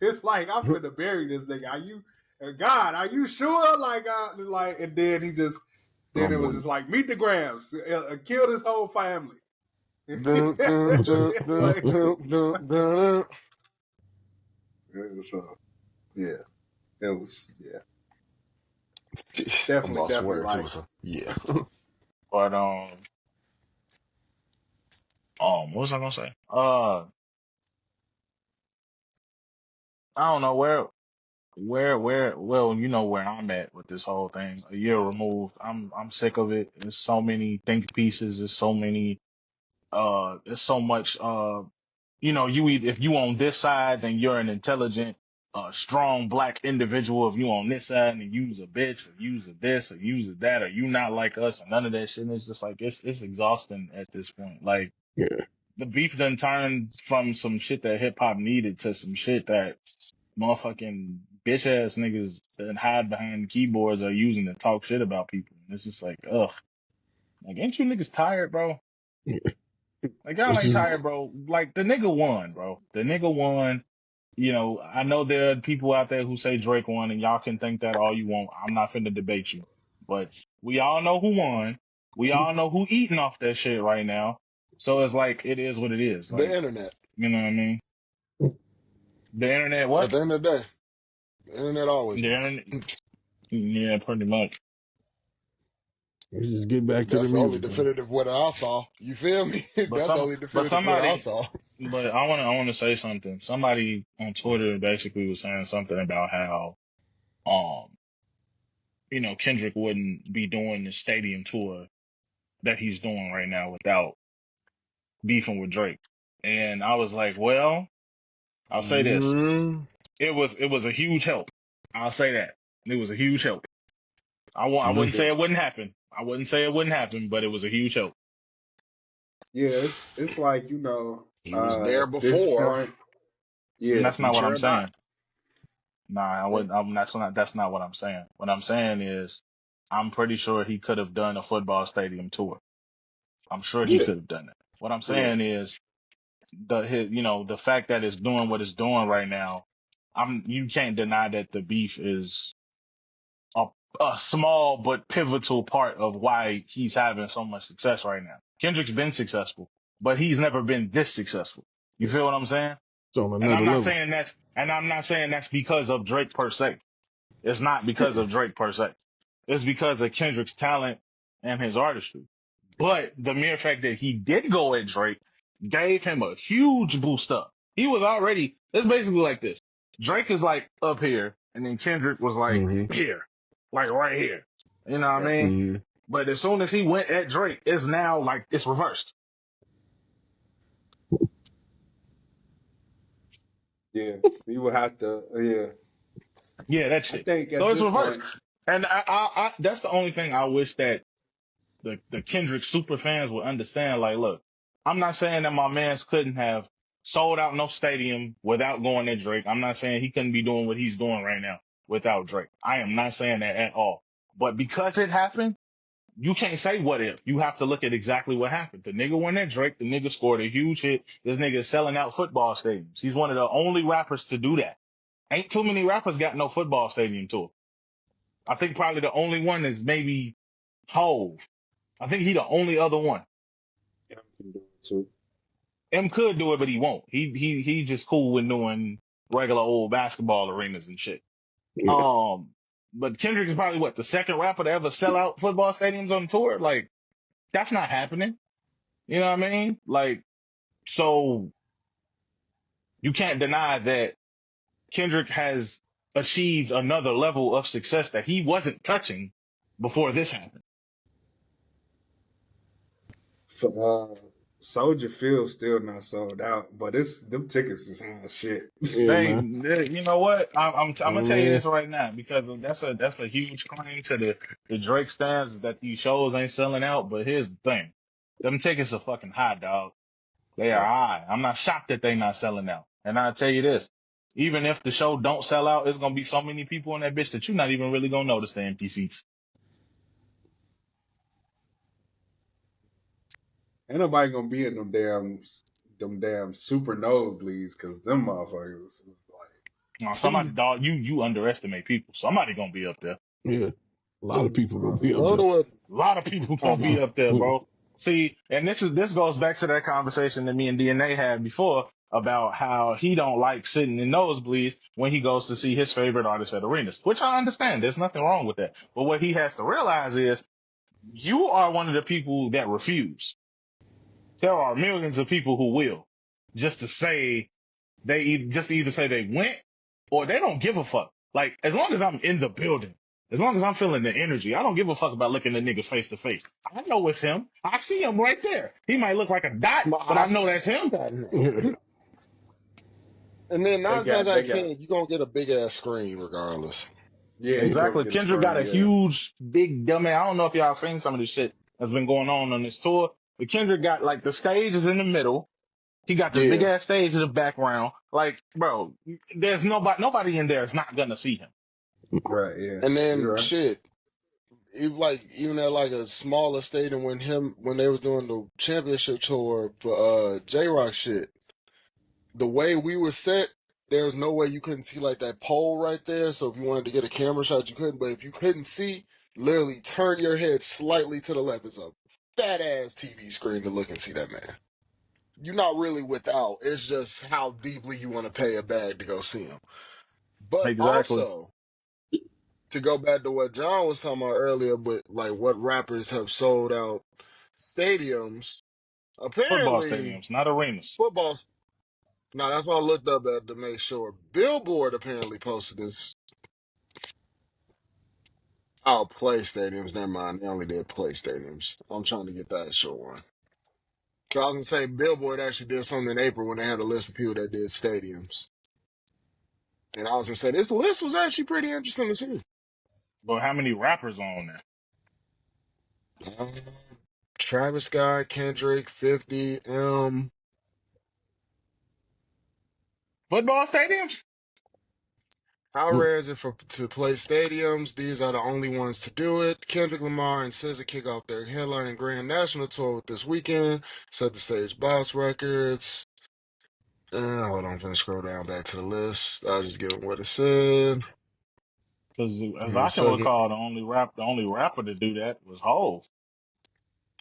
It's like I'm finna bury this nigga. Are you, God? Are you sure? Like, and then then it was just like meet the Grams, kill this whole family. dun, dun, dun, dun, Like, dun, dun, dun. so, yeah, it was I'm definitely, lost for definitely words. It like was a yeah. But what was I gonna say? I don't know where well, you know where I'm at with this whole thing. A year removed, I'm sick of it. There's so many think pieces. There's so many there's so much if you on this side, then you're an intelligent, strong black individual. If you on this side, and you's a bitch, or you's a this, or you's a that, or you not like us, or none of that shit. And it's just like it's exhausting at this point. Like Yeah. the beef done turned from some shit that hip hop needed to some shit that motherfucking bitch ass niggas that hide behind keyboards are using to talk shit about people. And it's just like, ugh. Like, ain't you niggas tired, bro? Like, y'all It's ain't just tired, bro. Like, the nigga won, bro. The nigga won. You know, I know there are people out there who say Drake won, and y'all can think that all you want. I'm not finna debate you. But we all know who won. We all know who eating off that shit right now. So it's like, it is what it is. the Like, internet. you know what I mean? The internet, At what? the end of the day, the internet always The wins. internet, yeah, pretty much. Let's just get back to the That's the only music, man. definitive what I saw. You feel me? But That's the only but definitive what I somebody, saw. but I wanna say something. Somebody on Twitter basically was saying something about how, um, Kendrick wouldn't be doing the stadium tour that he's doing right now without beefing with Drake. And I was like, well, I'll say this. Mm, It was a huge help. I'll say that. It was a huge help. I look wouldn't at say it wouldn't happen. I wouldn't say it wouldn't happen, but it was a huge help. yeah, it's like he was there at this before. point, And yeah, that's not what Feature I'm or not. saying. Nah, I yeah, wouldn't. That's not what I'm saying. What I'm saying is, I'm pretty sure he could have done a football stadium tour. I'm sure he Yeah. could have done that. What I'm yeah, saying is the fact that it's doing what it's doing right now. You can't deny that the beef is a, a small but pivotal part of why he's having so much success right now. Kendrick's been successful, but he's never been this successful. You Yeah. feel what I'm saying? It's on And another I'm not level. saying that's because of Drake per se. It's not because of Drake per se. It's because of Kendrick's talent and his artistry. But the mere fact that he did go at Drake gave him a huge boost up. It's basically like this. Drake is like up here, and then Kendrick was like Hmm. here, like right here. You know what I Right. mean? Mm-hmm. But as soon as he went at Drake, it's now like it's reversed. Yeah. We would have to. Yeah. Yeah, that I shit. think So at it's this reversed. point. And I that's the only thing I wish that the Kendrick super fans would understand. Like, look, I'm not saying that my mans couldn't have sold out no stadium without going at Drake. I'm not saying he couldn't be doing what he's doing right now without Drake. I am not saying that at all. But because it happened, you can't say what if. You have to look at exactly what happened. The nigga went at Drake. The nigga scored a huge hit. This nigga is selling out football stadiums. He's one of the only rappers to do that. Ain't too many rappers got no football stadium tour. I think probably the only one is maybe Hove. I think he the only other one. Yeah, I can do it too. M could do it, but he won't. He just cool with doing regular old basketball arenas and shit. Yeah. But Kendrick is probably what, the second rapper to ever sell out football stadiums on tour. Like, that's not happening. You know what I mean? Like, so you can't deny that Kendrick has achieved another level of success that he wasn't touching before this happened. Soldier Field still not sold out, but it's them tickets is hot shit. Yeah, man. You know what? I'm gonna tell you Man. this right now because that's a huge claim to the Drake stands that these shows ain't selling out. But here's the thing: them tickets are fucking high, dog. They are Right. high. I'm not shocked that they not selling out. And I'll tell you this: even if the show don't sell out, it's gonna be so many people in that bitch that you're not even really gonna notice the empty seats. Ain't nobody gonna be in them damn super nosebleeds because them motherfuckers is Now, like somebody, dog, you underestimate people. Somebody gonna be up there. Yeah. A lot of people gonna be You up know there. what? A lot of people Oh gonna no. be up there, Mm. bro. See, and this goes back to that conversation that me and DNA had before about how he don't like sitting in nosebleeds when he goes to see his favorite artist at arenas, which I understand. There's nothing wrong with that. But what he has to realize is you are one of the people that refuse. There are millions of people who will just to say just to either say they went or they don't give a fuck. Like, as long as I'm in the building, as long as I'm feeling the energy, I don't give a fuck about looking at niggas face to face. I know it's him. I see him right there. He might look like a dot, but I I know that's see him. that Yeah. nigga. And then they nine times got out they of got 10, you're gonna get a big ass screen regardless. yeah, you Exactly. probably get a Kendrick got screen, a yeah. huge, big dummy. I don't know if y'all seen some of this shit that's been going on this tour, but Kendrick got like the stage is in the middle. He got this big Yeah. ass stage in the background. Like, bro, there's nobody in there is not gonna see him. Right, yeah. And You're then right. shit, even at like a smaller stadium when they was doing the championship tour for J Rock shit, the way we were set, there's no way you couldn't see like that pole right there. So if you wanted to get a camera shot, you couldn't. But if you couldn't see, literally turn your head slightly to the left. It's a fat ass TV screen to look and see that man. You're not really without. It's just how deeply you want to pay a bag to go see him. But Exactly. also, to go back to what John was talking about earlier, but like what rappers have sold out stadiums, Football apparently stadiums, not arenas. football. No, that's what I looked up at to make sure. Billboard apparently posted this. Oh, play stadiums. Never mind. They only did play stadiums. I'm trying to get that short one. 'Cause I was gonna say Billboard actually did something in April when they had a list of people that did stadiums, and I was gonna say this list was actually pretty interesting to see. But how many rappers are on there? Um, Travis Scott, Kendrick, 50, Football stadiums? How Mm. rare is it for to play stadiums? These are the only ones to do it. Kendrick Lamar and SZA kick off their headlining Grand National Tour with this weekend. Set the stage Boss Records. Hold on, I'm gonna scroll down back to the list. I'll just give it what it said. Because as Give me I a can second. recall, the only rapper to do that was Hove.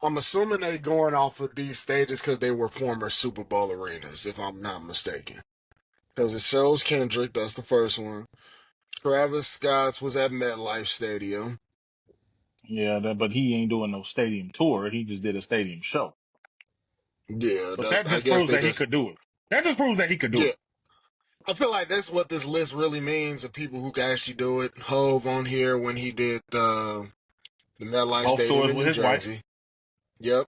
I'm assuming they going off of these stages because they were former Super Bowl arenas, if I'm not mistaken. Because it shows Kendrick, that's the first one. Travis Scott's was at MetLife Stadium. Yeah, but he ain't doing no stadium tour. He just did a stadium show. Yeah, But that I just guess proves they that he just could do it. That just proves that he could do yeah. it. I feel like that's what this list really means of people who can actually do it. Hove on here when he did The MetLife Both Stadium tours in with New his wife. Jersey. Yep.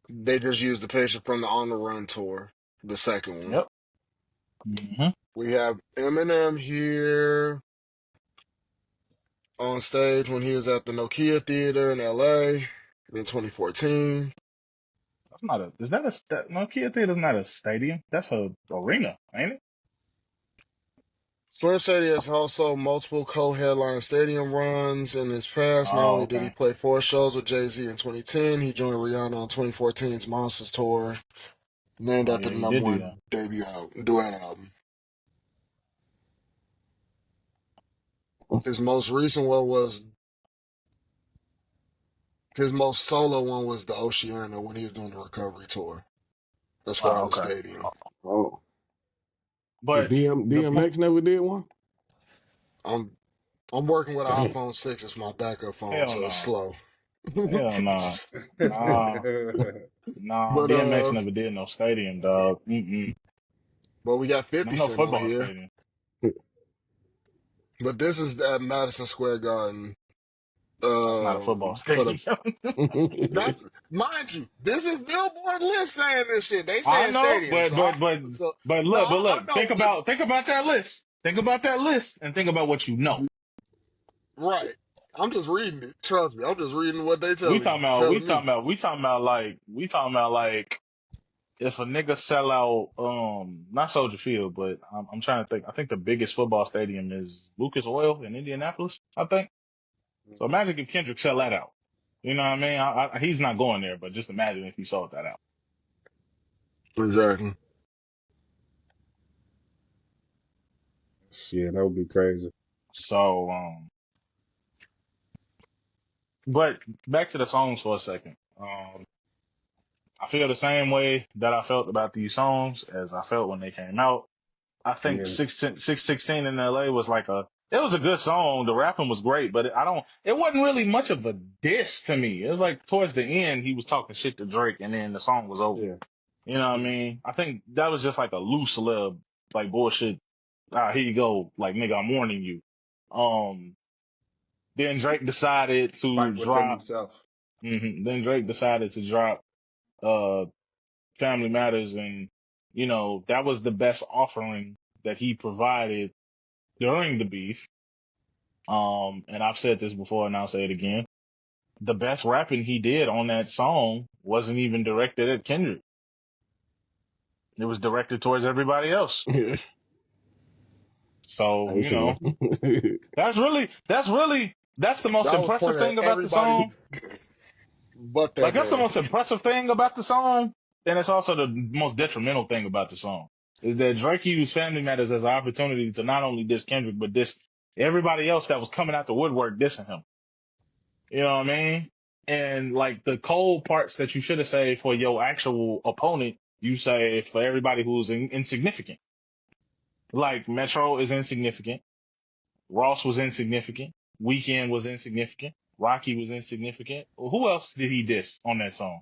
They just used the picture from the On the Run tour, the second one. Yep. Hmm. We have Eminem here on stage when he was at the Nokia Theater in LA in 2014. That's not a. Is that a? Nokia Theater's not a stadium. That's a arena, ain't it? Slim Shady has also multiple co-headline stadium runs in his past. Not Oh, only did he okay. play 4 shows with Jay-Z in 2010, he joined Rihanna on 2014's Monsters Tour, named Oh after yeah, the he number did do that. one debut album, duet album. His most recent one was his most solo one was the Oceana when he was doing the recovery tour. As far Wow. as the Okay. stadium, Oh, But the point. DMX never did one. I'm I'm working with an Damn. iPhone 6 as my backup phone, Hell so it's no. slow. Hell no. Nah. Nah. but DMX never did no stadium, dog. Mm-mm. but we got Not 50 no Cent on football here. stadium. But this is at Madison Square Garden. That's not a football For the stadium. that's mind you, this is Billboard list saying this shit. They I saying know, stadium, so I so no, but I look. know, but Think about that list. Think about that list, and think about what you know. right. I'm just reading it. Trust me, I'm just reading what they telling me. We talking about like if a nigga sell out, not Soldier Field, but I'm trying to think. I think the biggest football stadium is Lucas Oil in Indianapolis. I think. So imagine if Kendrick sell that out. You know what I mean? He's not going there, but just imagine if he sold that out. Exactly. Shit, that would be crazy. So, but back to the songs for a second. I feel the same way that I felt about these songs as I felt when they came out. I think Yeah, 616 in LA was like it was a good song. The rapping was great, but it wasn't really much of a diss to me. It was like towards the end, he was talking shit to Drake and then the song was over. yeah. You know what I mean? I think that was just like a loose little, like bullshit. Ah, here you go. Like, nigga, I'm warning you. Um, then Drake decided to Fight within drop, himself. then Drake decided to drop, uh, Family Matters, and that was the best offering that he provided during the beef. And I've said this before, and I'll say it again. The best rapping he did on that song wasn't even directed at Kendrick. It was directed towards everybody else. Yeah. So, Basically. that's the most That was impressive pointed at thing about the everybody song. but Like, that that's the man. most impressive thing about the song. And it's also the most detrimental thing about the song is that Drake used Family Matters as an opportunity to not only diss Kendrick, but diss everybody else that was coming out the woodwork dissing him. You know what I mean? And like the cold parts that you should have saved for your actual opponent, you say for everybody who's insignificant. Like Metro is insignificant. Ross was insignificant. Weekend was insignificant. Rocky was insignificant. Well, who else did he diss on that song?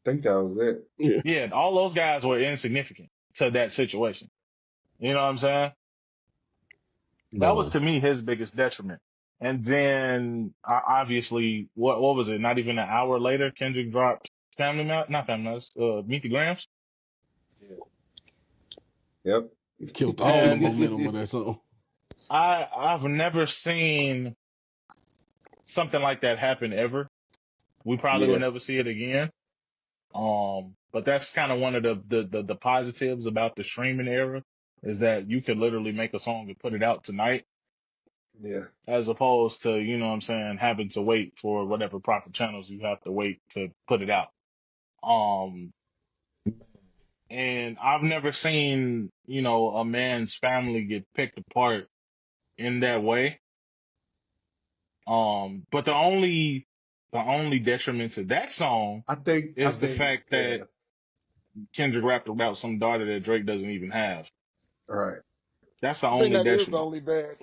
I think that was it. Yeah. Yeah, all those guys were insignificant to that situation. You know what I'm saying? That was No. to me his biggest detriment. And then obviously, what was it? Not even an hour later, Kendrick dropped not Family Matters, Meet the Grams. Yep. Killed all the And momentum of that song. I've never seen something like that happen ever. We probably will Yeah. never see it again. But that's kind of one of the positives about the streaming era is that you could literally make a song and put it out tonight Yeah. as opposed to, you know what I'm saying, having to wait for whatever proper channels you have to wait to put it out. Um, and I've never seen, a man's family get picked apart in that way. But the only detriment to that song I think is the fact yeah. that Kendrick rapped about some daughter that Drake doesn't even have. All right. That's the I think only that is the detriment. only bad.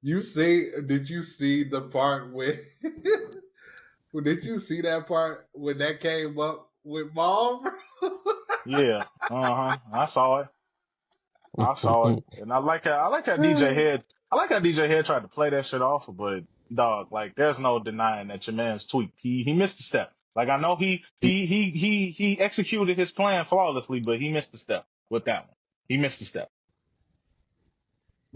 Did you see the part when did you see that part when that came up with mom? Yeah. Uh-huh. I saw it. I saw it. And I like how DJ Head tried to play that shit off, but dog, like there's no denying that your man's tweaked. He missed a step. Like I know he executed his plan flawlessly, but he missed a step with that one. He missed a step.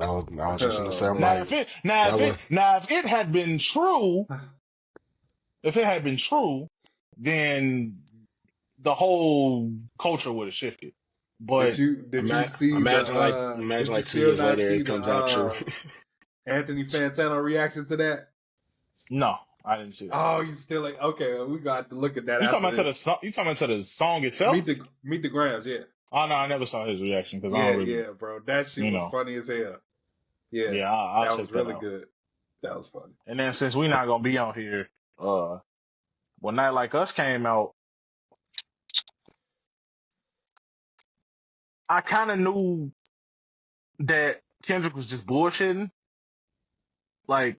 I was just gonna Oh say, I'm man. Now like, if it now that if was it now if it had been true, if it had been true, then the whole culture would have shifted. Did But you see imagine did you like two still years not later see it the comes out true. Anthony Fantano reaction to that? no, I didn't see that. Oh, you still like okay, well, we got to look at that You talking after about to the this. song? You talking about to the song itself? Meet the Grams, yeah. Oh no, I never saw his reaction because I Yeah, don't really, yeah, bro. That shit you was know. funny as hell. Yeah. Yeah, I'll That check was that really out. good. That was funny. And then since we not gonna be on here, when Night Like Us came out, I kind of knew that Kendrick was just bullshitting, like,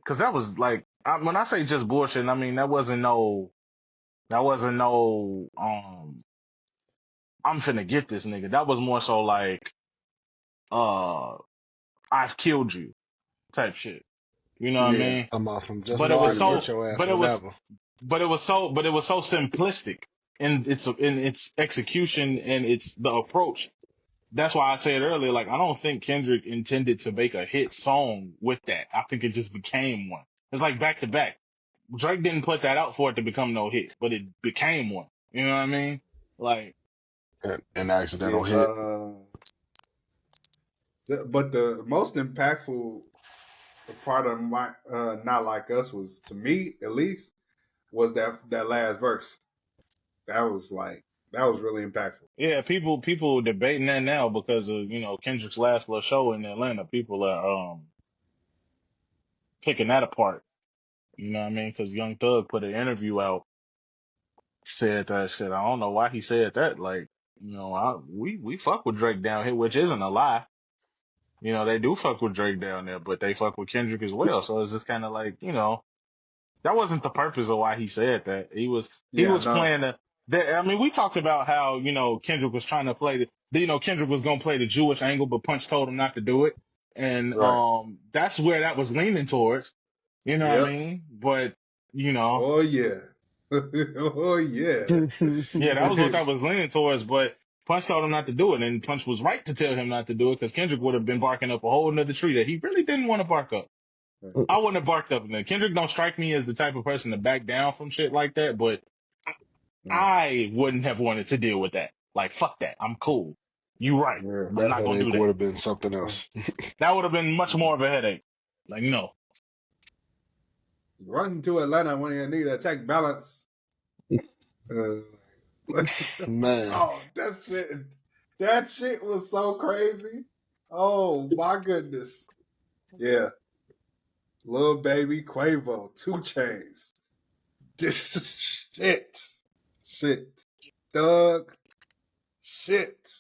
cause that was like, when I say just bullshitting, I mean that wasn't no, I'm finna get this nigga. That was more so like, uh, I've killed you type shit. You know what I Yeah. mean? I'm awesome. Just But know it I was Pretty can get much. so, your ass but it was, whenever. but it was so simplistic in its execution and its the approach. That's why I said earlier, like I don't think Kendrick intended to make a hit song with that. I think it just became one. It's like back to back. Drake didn't put that out for it to become no hit, but it became one. You know what I mean? Like, An Yeah. accidental hit. But the most impactful part of my Not Like Us was, to me at least, was that last verse. That was like that was really impactful. yeah, people debating that now because of Kendrick's last little show in Atlanta. People are picking that apart. You know what I mean? Because Young Thug put an interview out, said that shit. I don't know why he said that. Like, we fuck with Drake down here, which isn't a lie. They do fuck with Drake down there, but they fuck with Kendrick as well. So it's just kind of like, that wasn't the purpose of why he said that. He Yeah, was no. playing I mean, we talked about how, Kendrick was trying to play Kendrick was going to play the Jewish angle, but Punch told him not to do it. And, Right. that's where that was leaning towards, you know what I Yep. mean? But, you know, Oh yeah. Oh yeah. yeah, that was what that was leaning towards, but Punch told him not to do it. And Punch was right to tell him not to do it because Kendrick would have been barking up a whole nother tree that he really didn't want to bark up. I wouldn't have barked up. And Kendrick don't strike me as the type of person to back down from shit like that, but Right. I wouldn't have wanted to deal with that. Like, fuck that. I'm cool. You right. Yeah. I'm That not gonna do headache that. would have been something else. That would have been much more of a headache. Like, no. Run to Atlanta when you need a check balance. Man, Oh, that shit was so crazy. Oh my goodness. Yeah. Lil Baby, Quavo, 2 Chainz. Shit. Thug. Shit.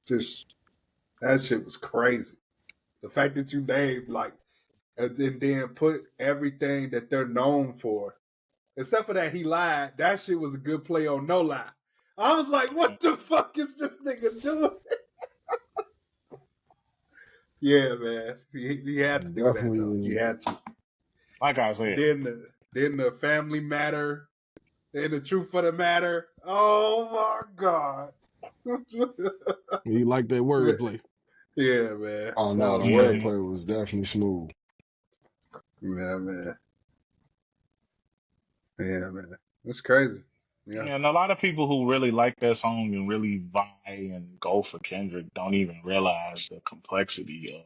Just that shit was crazy. The fact that you named like and then put everything that they're known for. Except for that he lied. That shit was a good play on no lie. I was like, what the fuck is this nigga doing? Yeah, man. He had to do that though. He definitely. had to. Like I said. Then the family matter. Then the truth of the matter. Oh my god. You like that wordplay? Yeah, man. Oh That no, the was crazy. wordplay was definitely smooth. Yeah, man. Yeah, man. It's crazy. Yeah. And a lot of people who really like that song and really vie and go for Kendrick don't even realize the complexity of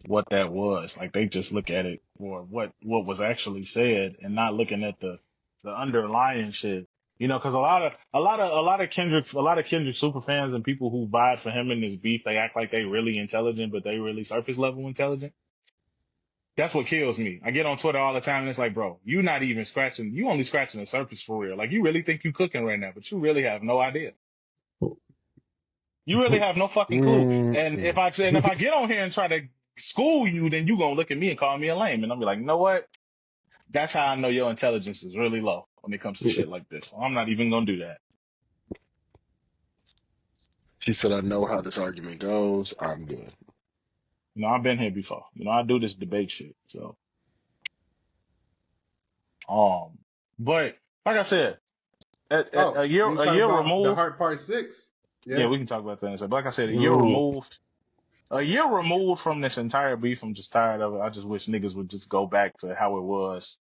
what that was. Like they just look at it for what was actually said and not looking at the underlying shit. Because a lot of Kendrick super fans and people who vibe for him in this beef, they act like they really intelligent, but they really surface level intelligent. That's what kills me. I get on Twitter all the time and it's like, bro, you only scratching the surface for real. Like you really think you cooking right now, but you really have no idea. You really have no fucking clue. And Mm-mm. if I get on here and try to school you, then you gonna look at me and call me a lame. And I'm be like, you know what? That's how I know your intelligence is really low when it comes to shit like this. I'm not even gonna do that. He said, I know how this argument goes. I'm good. I've been here before. I do this debate shit. So Um, but like I said, Oh, you a talking year about the removed. Heart Part 6? Yeah, Yeah. we can talk about that in a second. But like I said, No. a year removed from this entire beef. I'm just tired of it. I just wish niggas would just go back to how it was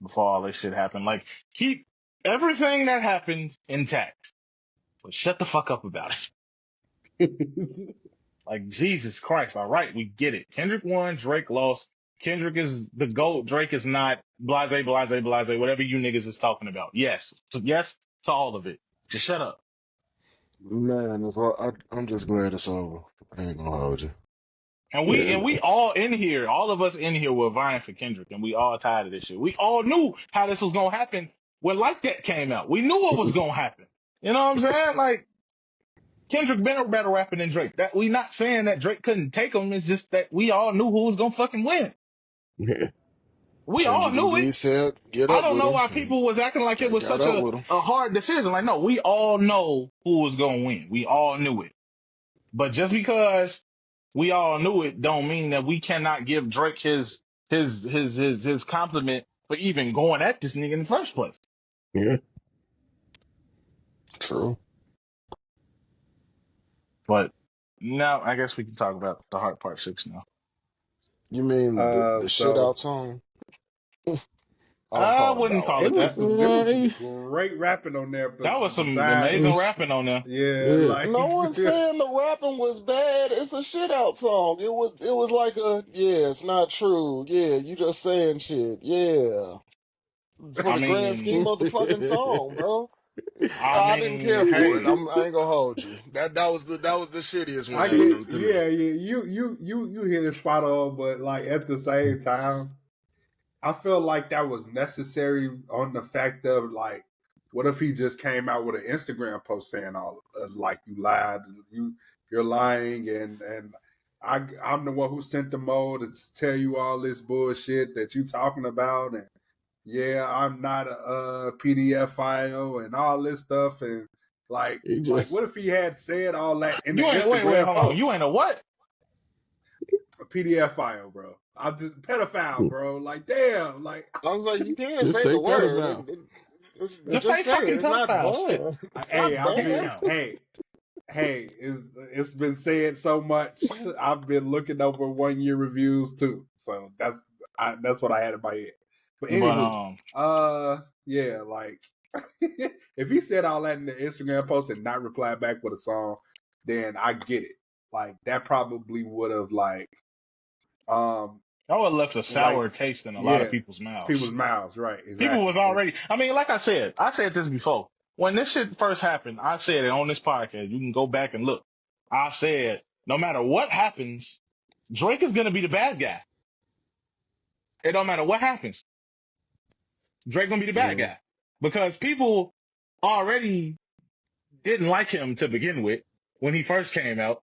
before all this shit happened. Like, keep everything that happened intact, but shut the fuck up about it. Like, Jesus Christ. All right, we get it. Kendrick won, Drake lost. Kendrick is the GOAT. Drake is not. Blase, blase, blase, whatever you niggas is talking about. Yes. Yes to all of it. Just shut up. Man, I'm just glad it's over. I ain't gonna hold you. Yeah. And we all in here, all of us in here were vying for Kendrick, and we all tired of this shit. We all knew how this was gonna happen when Like That came out. We knew what was gonna happen. You know what I'm saying? Like, Kendrick been a better rapper than Drake. That we not saying that Drake couldn't take him. It's just that we all knew who was gonna fucking win. Yeah. We all Kendrick knew it. indeed said, "Get I up don't with know him," why and people was acting like it Drake was got such up with him. a hard decision. Like, no, we all know who was gonna win. We all knew it. But just because we all knew it, don't mean that we cannot give Drake his compliment for even going at this nigga in the first place. Yeah. True. But now I guess we can talk about the Heart Part 6 now. You mean the shit So out song? I don't I call it wouldn't that call one. it that. there was some He- great rapping on there, That was some besides, amazing it's- rapping on there. yeah, yeah. like No one's saying the rapping was bad. It's a shit out song. It was like it's not true. Yeah, you just saying shit. Yeah. For I the grand scheme mean, of the fucking song, bro. I didn't care for it. hey, I ain't gonna hold you. That was the shittiest one I out of get, them to me. yeah, yeah, you hit it spot on, but like at the same time, I feel like that was necessary on the fact of like, what if he just came out with an Instagram post saying all like you lied, you're lying, and I'm the one who sent the mo to tell you all this bullshit that you talking about, and yeah, I'm not a PDF file and all this stuff, and He like just what if he had said all that in the you ain't wait, Instagram hold on. You post? ain't a what? A PDF file, bro. I'm just pedophile, bro. Like damn, like I was like, you can't just say say the word. pedophile. Just say Just say it. fucking It's not pedophile. Shit. bad. It's hey, not I've been bad. Damn. hey, it's been said so much. I've been looking over 1 year reviews too, so that's what I had in my head. But But anywho, yeah, like if he said all that in the Instagram post and not reply back with a song, then I get it. Like that probably would have um I would have left a like sour taste in a lot of yeah, people's people's mouths. mouths, right? People Exactly. was already. I mean, like I said this before. When this shit first happened, I said it on this podcast. You can go back and look. I said, no matter what happens, Drake is gonna be the bad guy. It don't matter what happens. Drake gonna be the bad Mm. guy because people already didn't like him to begin with when he first came out.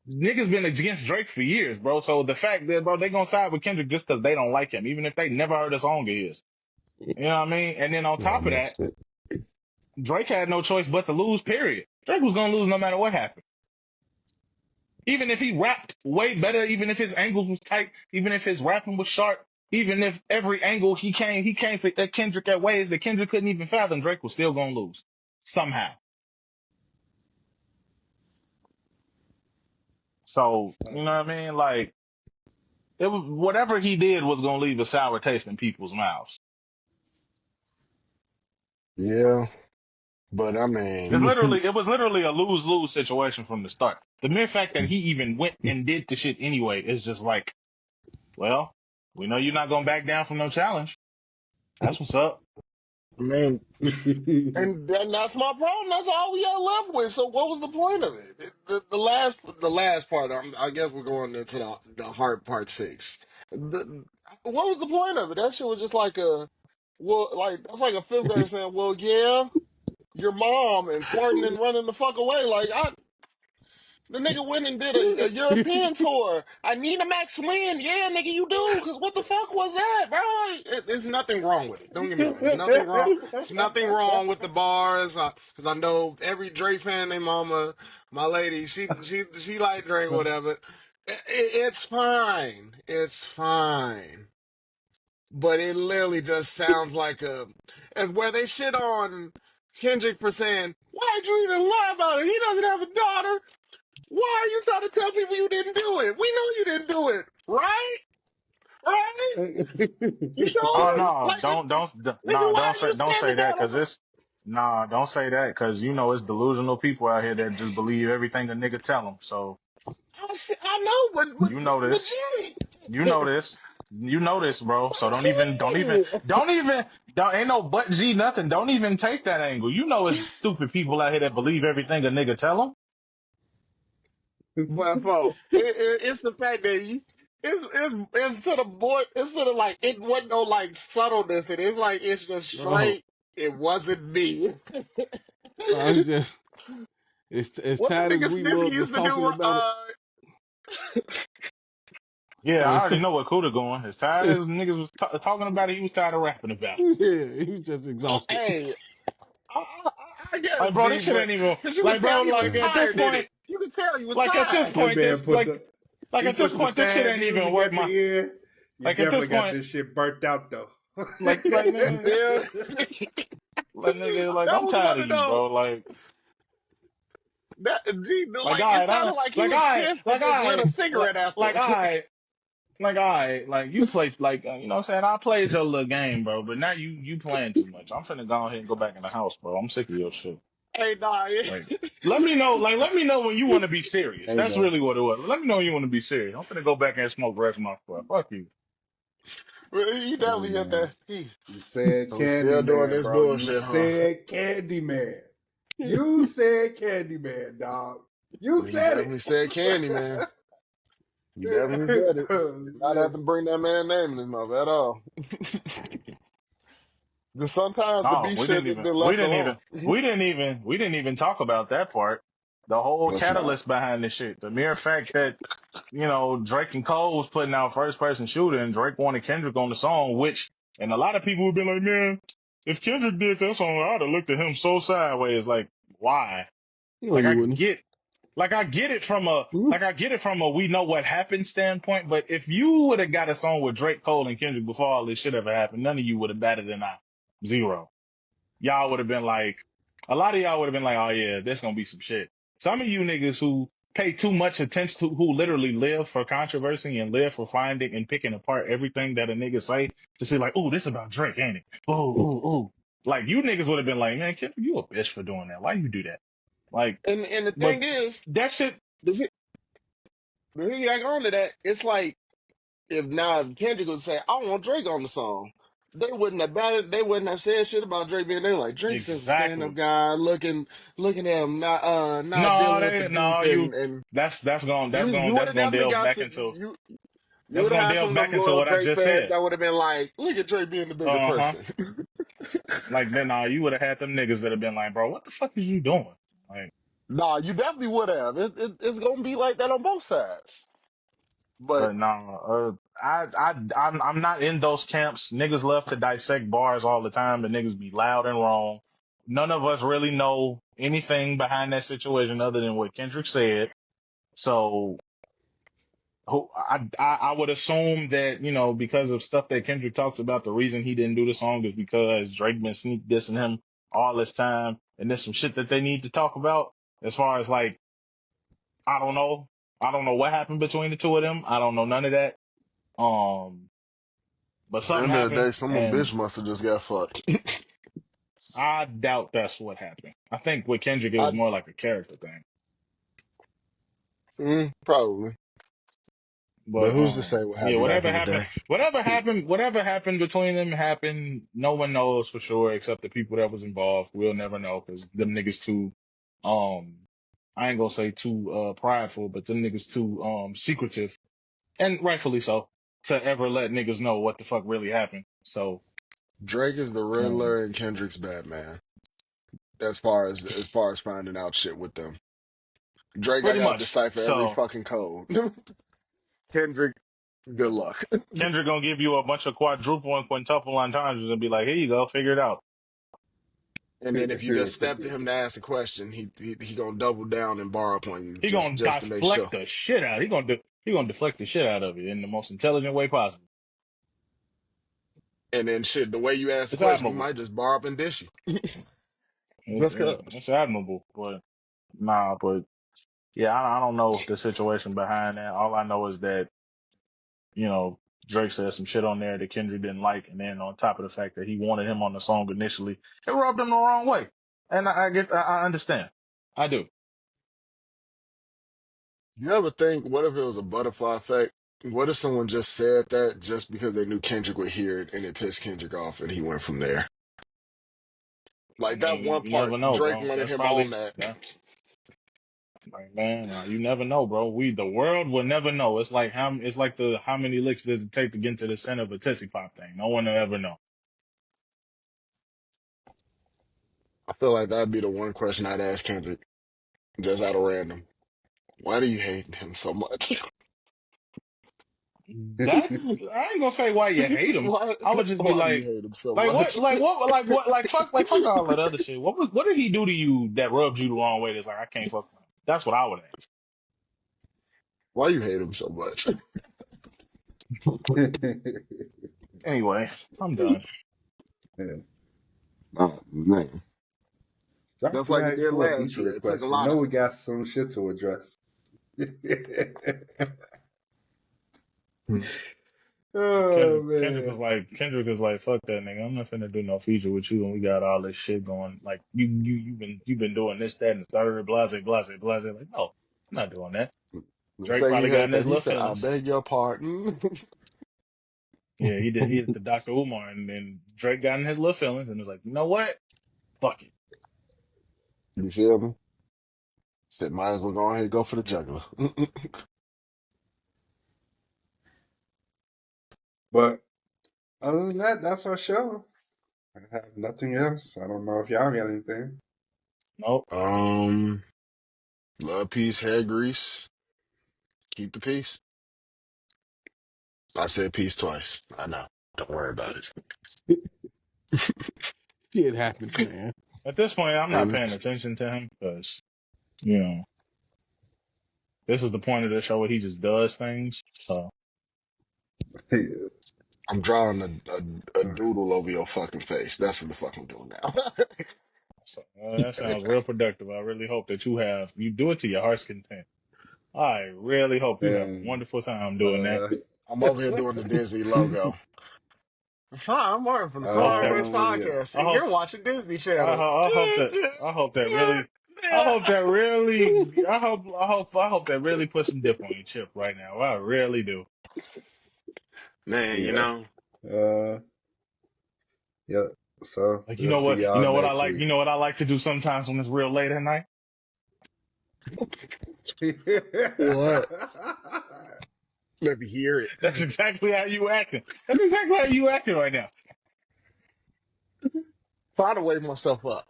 Niggas been against Drake for years, bro. So the fact that, bro, they gonna side with Kendrick just because they don't like him, even if they never heard a song of his. You know what I mean? And then on Yeah, top of that, Drake had no choice but to lose, period. Drake was gonna lose no matter what happened. Even if he rapped way better, even if his angles was tight, even if his rapping was sharp, even if every angle he came for Kendrick at ways that Kendrick couldn't even fathom, Drake was still gonna lose. Somehow. So, you know what I mean? Like, it was, whatever he did was gonna leave a sour taste in people's mouths. Yeah, but I mean, It was literally a lose-lose situation from the start. The mere fact that he even went and did the shit anyway is just like, well, we know you're not gonna back down from no challenge. That's what's up. man, and that's my problem. That's all we got left with. So what was the point of it? The last part. I guess we're going into the hard part 6. What was the point of it? That shit was just like that's like a fifth grader saying, "Well, yeah, your mom and farting and running the fuck away." The nigga went and did a European tour. I need a Max win. Yeah, nigga, you do. Cause what the fuck was that, bro? There's nothing wrong with it. Don't get me wrong. There's nothing wrong. There's nothing wrong with the bars. Cause I know every Drake fan, they mama, my lady, she like Drake, whatever. It's fine. It's fine. but it literally just sounds like and where they shit on Kendrick for saying, "Why'd you even lie about it? He doesn't have a daughter. Why are you trying to tell people you didn't do it? We know you didn't do it, right? Right? You Oh sure? no, Like, nigga, no, why are you don't say standing that down on because some? it's nah, don't say that because you know it's delusional people out here that just believe everything a nigga tell them. So I know, you know but this, G, you know this, you know this, bro. So but G. don't ain't no but G nothing. Don't even take that angle. You know it's stupid people out here that believe everything a nigga tell them. But folks, it's the fact that it's to the boy. It's to the like it wasn't no like subtleness. It's like it's just Oh, straight. It wasn't me. no, it's just it's as What the tight as nigga we Snitsky love to used to talking do? about it. Yeah, I It's already know what Kuda going. As tired as it's niggas was talking about it, he was tired of rapping about it. yeah, he's just exhausted. Hey, I, I guess Like, bro, this B, shit but ain't even because you could like, bro. tell he was Like at this tired in it. point, You could tell he was like at this tired. That point, man this put the like he at this put the point, this shit sad ain't even music worth at my the end. You like at this definitely got point, this shit burnt out though. like nigga, Yeah, like nigga, like that I'm was tired one of of you, those. bro. That G, Like like all it right, sounded like he was pissed and just lit a cigarette like after. all right, like you play like you know what I'm saying. I played your little game, bro, but now you playing too much. I'm finna go ahead and go back in the house, bro. I'm sick of your shit. Hey, nah, Like, let me know when you want to be serious. Hey That's man, really what it was. Let me know when you want to be serious. I'm finna go back and smoke the rest of my stuff. Fuck you. he hey definitely hit man. that. You said So we still doing Candyman, this bro. You bullshit, huh? said Candyman. You said Candyman, dog. You He said definitely said Candy, man. He definitely said it. it. Did not have to bring that man name in his mouth at all. Just sometimes the No, B shit has been we left didn't alone. even, we didn't even talk about that part. The whole What's not? catalyst behind this shit. The mere fact that, you know, Drake and Cole was putting out first person shooter and Drake wanted Kendrick on the song, which, and a lot of people would be like, man, if Kendrick did that song, I'd have looked at him so sideways. Like, why? No, Like, you wouldn't. I get it from Mhm. I get it from a we know what happened standpoint, but if you would have got a song with Drake, Cole, and Kendrick before all this shit ever happened, none of you would have batted an eye. Zero. Y'all would have been like, a lot of y'all would have been like, oh yeah, there's gonna be some shit. Some of you niggas who pay too much attention to, who literally live for controversy and live for finding and picking apart everything that a nigga say to say like, oh, this about Drake, ain't it? Oh, oh. Like you niggas would have been like, man, Kendrick, you a bitch for doing that. Why you do that? Like, And the but thing is, that shit, the vi- the thing back on to that, it's like if Kendrick would say, I want Drake on the song, they wouldn't have batted, they wouldn't have said shit about Drake being there. Like Drake's just a stand up exactly. guy, looking at him, not No, dealing with the beef, you, and you would that's have gonna definitely delve got back some into, you would have had some of them back into loyal what I Drake just fans said. that would have been like, look at Drake being the bigger Uh huh. person. Like then, you would have had them niggas that have been like, bro, what the fuck is you doing? Like, Nah, you definitely would have. It's gonna be like that on both sides. But but nah, I'm not in those camps. Niggas love to dissect bars all the time, but niggas be loud and wrong. None of us really know anything behind that situation other than what Kendrick said. So I would assume that, you know, because of stuff that Kendrick talks about, the reason he didn't do the song is because Drake been sneak dissing him all this time. And there's some shit that they need to talk about as far as like, I don't know. I don't know what happened between the two of them. I don't know none of that. Um, but at the something end of the day, happened some and bitch must have just got fucked. I doubt that's what happened. I think with Kendrick, it was I more like a character thing. probably. But But who's to say what yeah, happened back in the day? whatever happened between them happened. No one knows for sure except the people that was involved. We'll never know because them niggas too, um, I ain't gonna say too prideful, but them niggas too secretive, and rightfully so, to ever let niggas know what the fuck really happened. So Drake is the um, Riddler and Kendrick's Batman. As far as finding out shit with them. Drake, I pretty gotta much. decipher every So fucking code. Kendrick, good luck. Kendrick gonna give you a bunch of quadruple and quintuple entendres and be like, here you go, figure it out. And then if you just step to him to ask a question, he gonna double down and borrow upon you He gonna just to make sure. deflect the shit out. He gonna deflect the shit out of it in the most intelligent way possible. And then shit, the way you ask the It's question, he admirable. might just bar up and dish you. Just cause. It's admirable, but nah, but yeah, I don't know the situation behind that. All I know is that, you know, Drake said some shit on there that Kendrick didn't like, and then on top of the fact that he wanted him on the song initially, it rubbed him the wrong way. And I understand. I do. You ever think, what if it was a butterfly effect? What if someone just said that just because they knew Kendrick would hear it and it pissed Kendrick off and he went from there? I Like that mean, one you part, never know, Drake bro. wanted That's him on probably that. that. Like, man, you never know, bro. The world will never know. It's like how many licks does it take to get to the center of a Tootsie Pop thing? No one will ever know. I feel like that'd be the one question I'd ask Kendrick, just out of random. Why do you hate him so much? That I ain't gonna say why you hate Just him. I would just be why do you hate him so much? fuck all that other shit. What did he do to you that rubbed you the wrong way? That's like I can't fuck with him. That's what I would ask. Why you hate him so much? Anyway, I'm done. Yeah. Oh man. Stop Just to like we ask did for a last feature year. It took a request. You lot know of we got us. some shit to address. Hmm. Oh man. Kendrick was like, fuck that nigga. I'm not finna do no feature with you, and we got all this shit going. Like you've been doing this, that, and the third, blase, blase, blase. Like, no, I'm not doing that. Let's Drake say probably you got heard in that. his He little said, I feelings. beg your pardon. Yeah, he did. He did the Dr. Umar, and then Drake got in his little feelings and was like, you know what? Fuck it. You feel me? Said, might as well go ahead and go for the juggler. But other than that, that's our show. I have nothing else. I don't know if y'all got anything. Nope. um, Love, peace, hair grease. Keep the peace. I said peace twice. I know. Don't worry about it. Shit happens, man. At this point, I'm not And paying attention to him because, you know, this is the point of the show where he just does things. So, I'm drawing a doodle over your fucking face. That's what the fuck I'm doing now. that sounds real productive. I really hope that you do it to your heart's content. I really hope you have a and wonderful time doing that. uh, I'm over here doing the Disney logo. Hi, I'm Martin from the I hope Car that, Race yeah. Podcast, and you're watching Disney Channel. I hope that really, I hope that really puts some dip on your chip right now. I really do. Man, you Yeah. know, Uh, yeah. So Like, we'll see y'all next you week. know what I like to do sometimes when it's real late at night? what? Let me hear it. That's exactly how you acting. That's exactly how you acting right now. Try to wake myself up.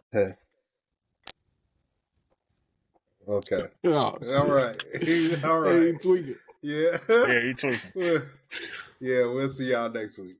Okay. Oh All shit. right. All Hey, right. tweaking. Yeah. Yeah, you tweaking. Yeah, we'll see y'all next week.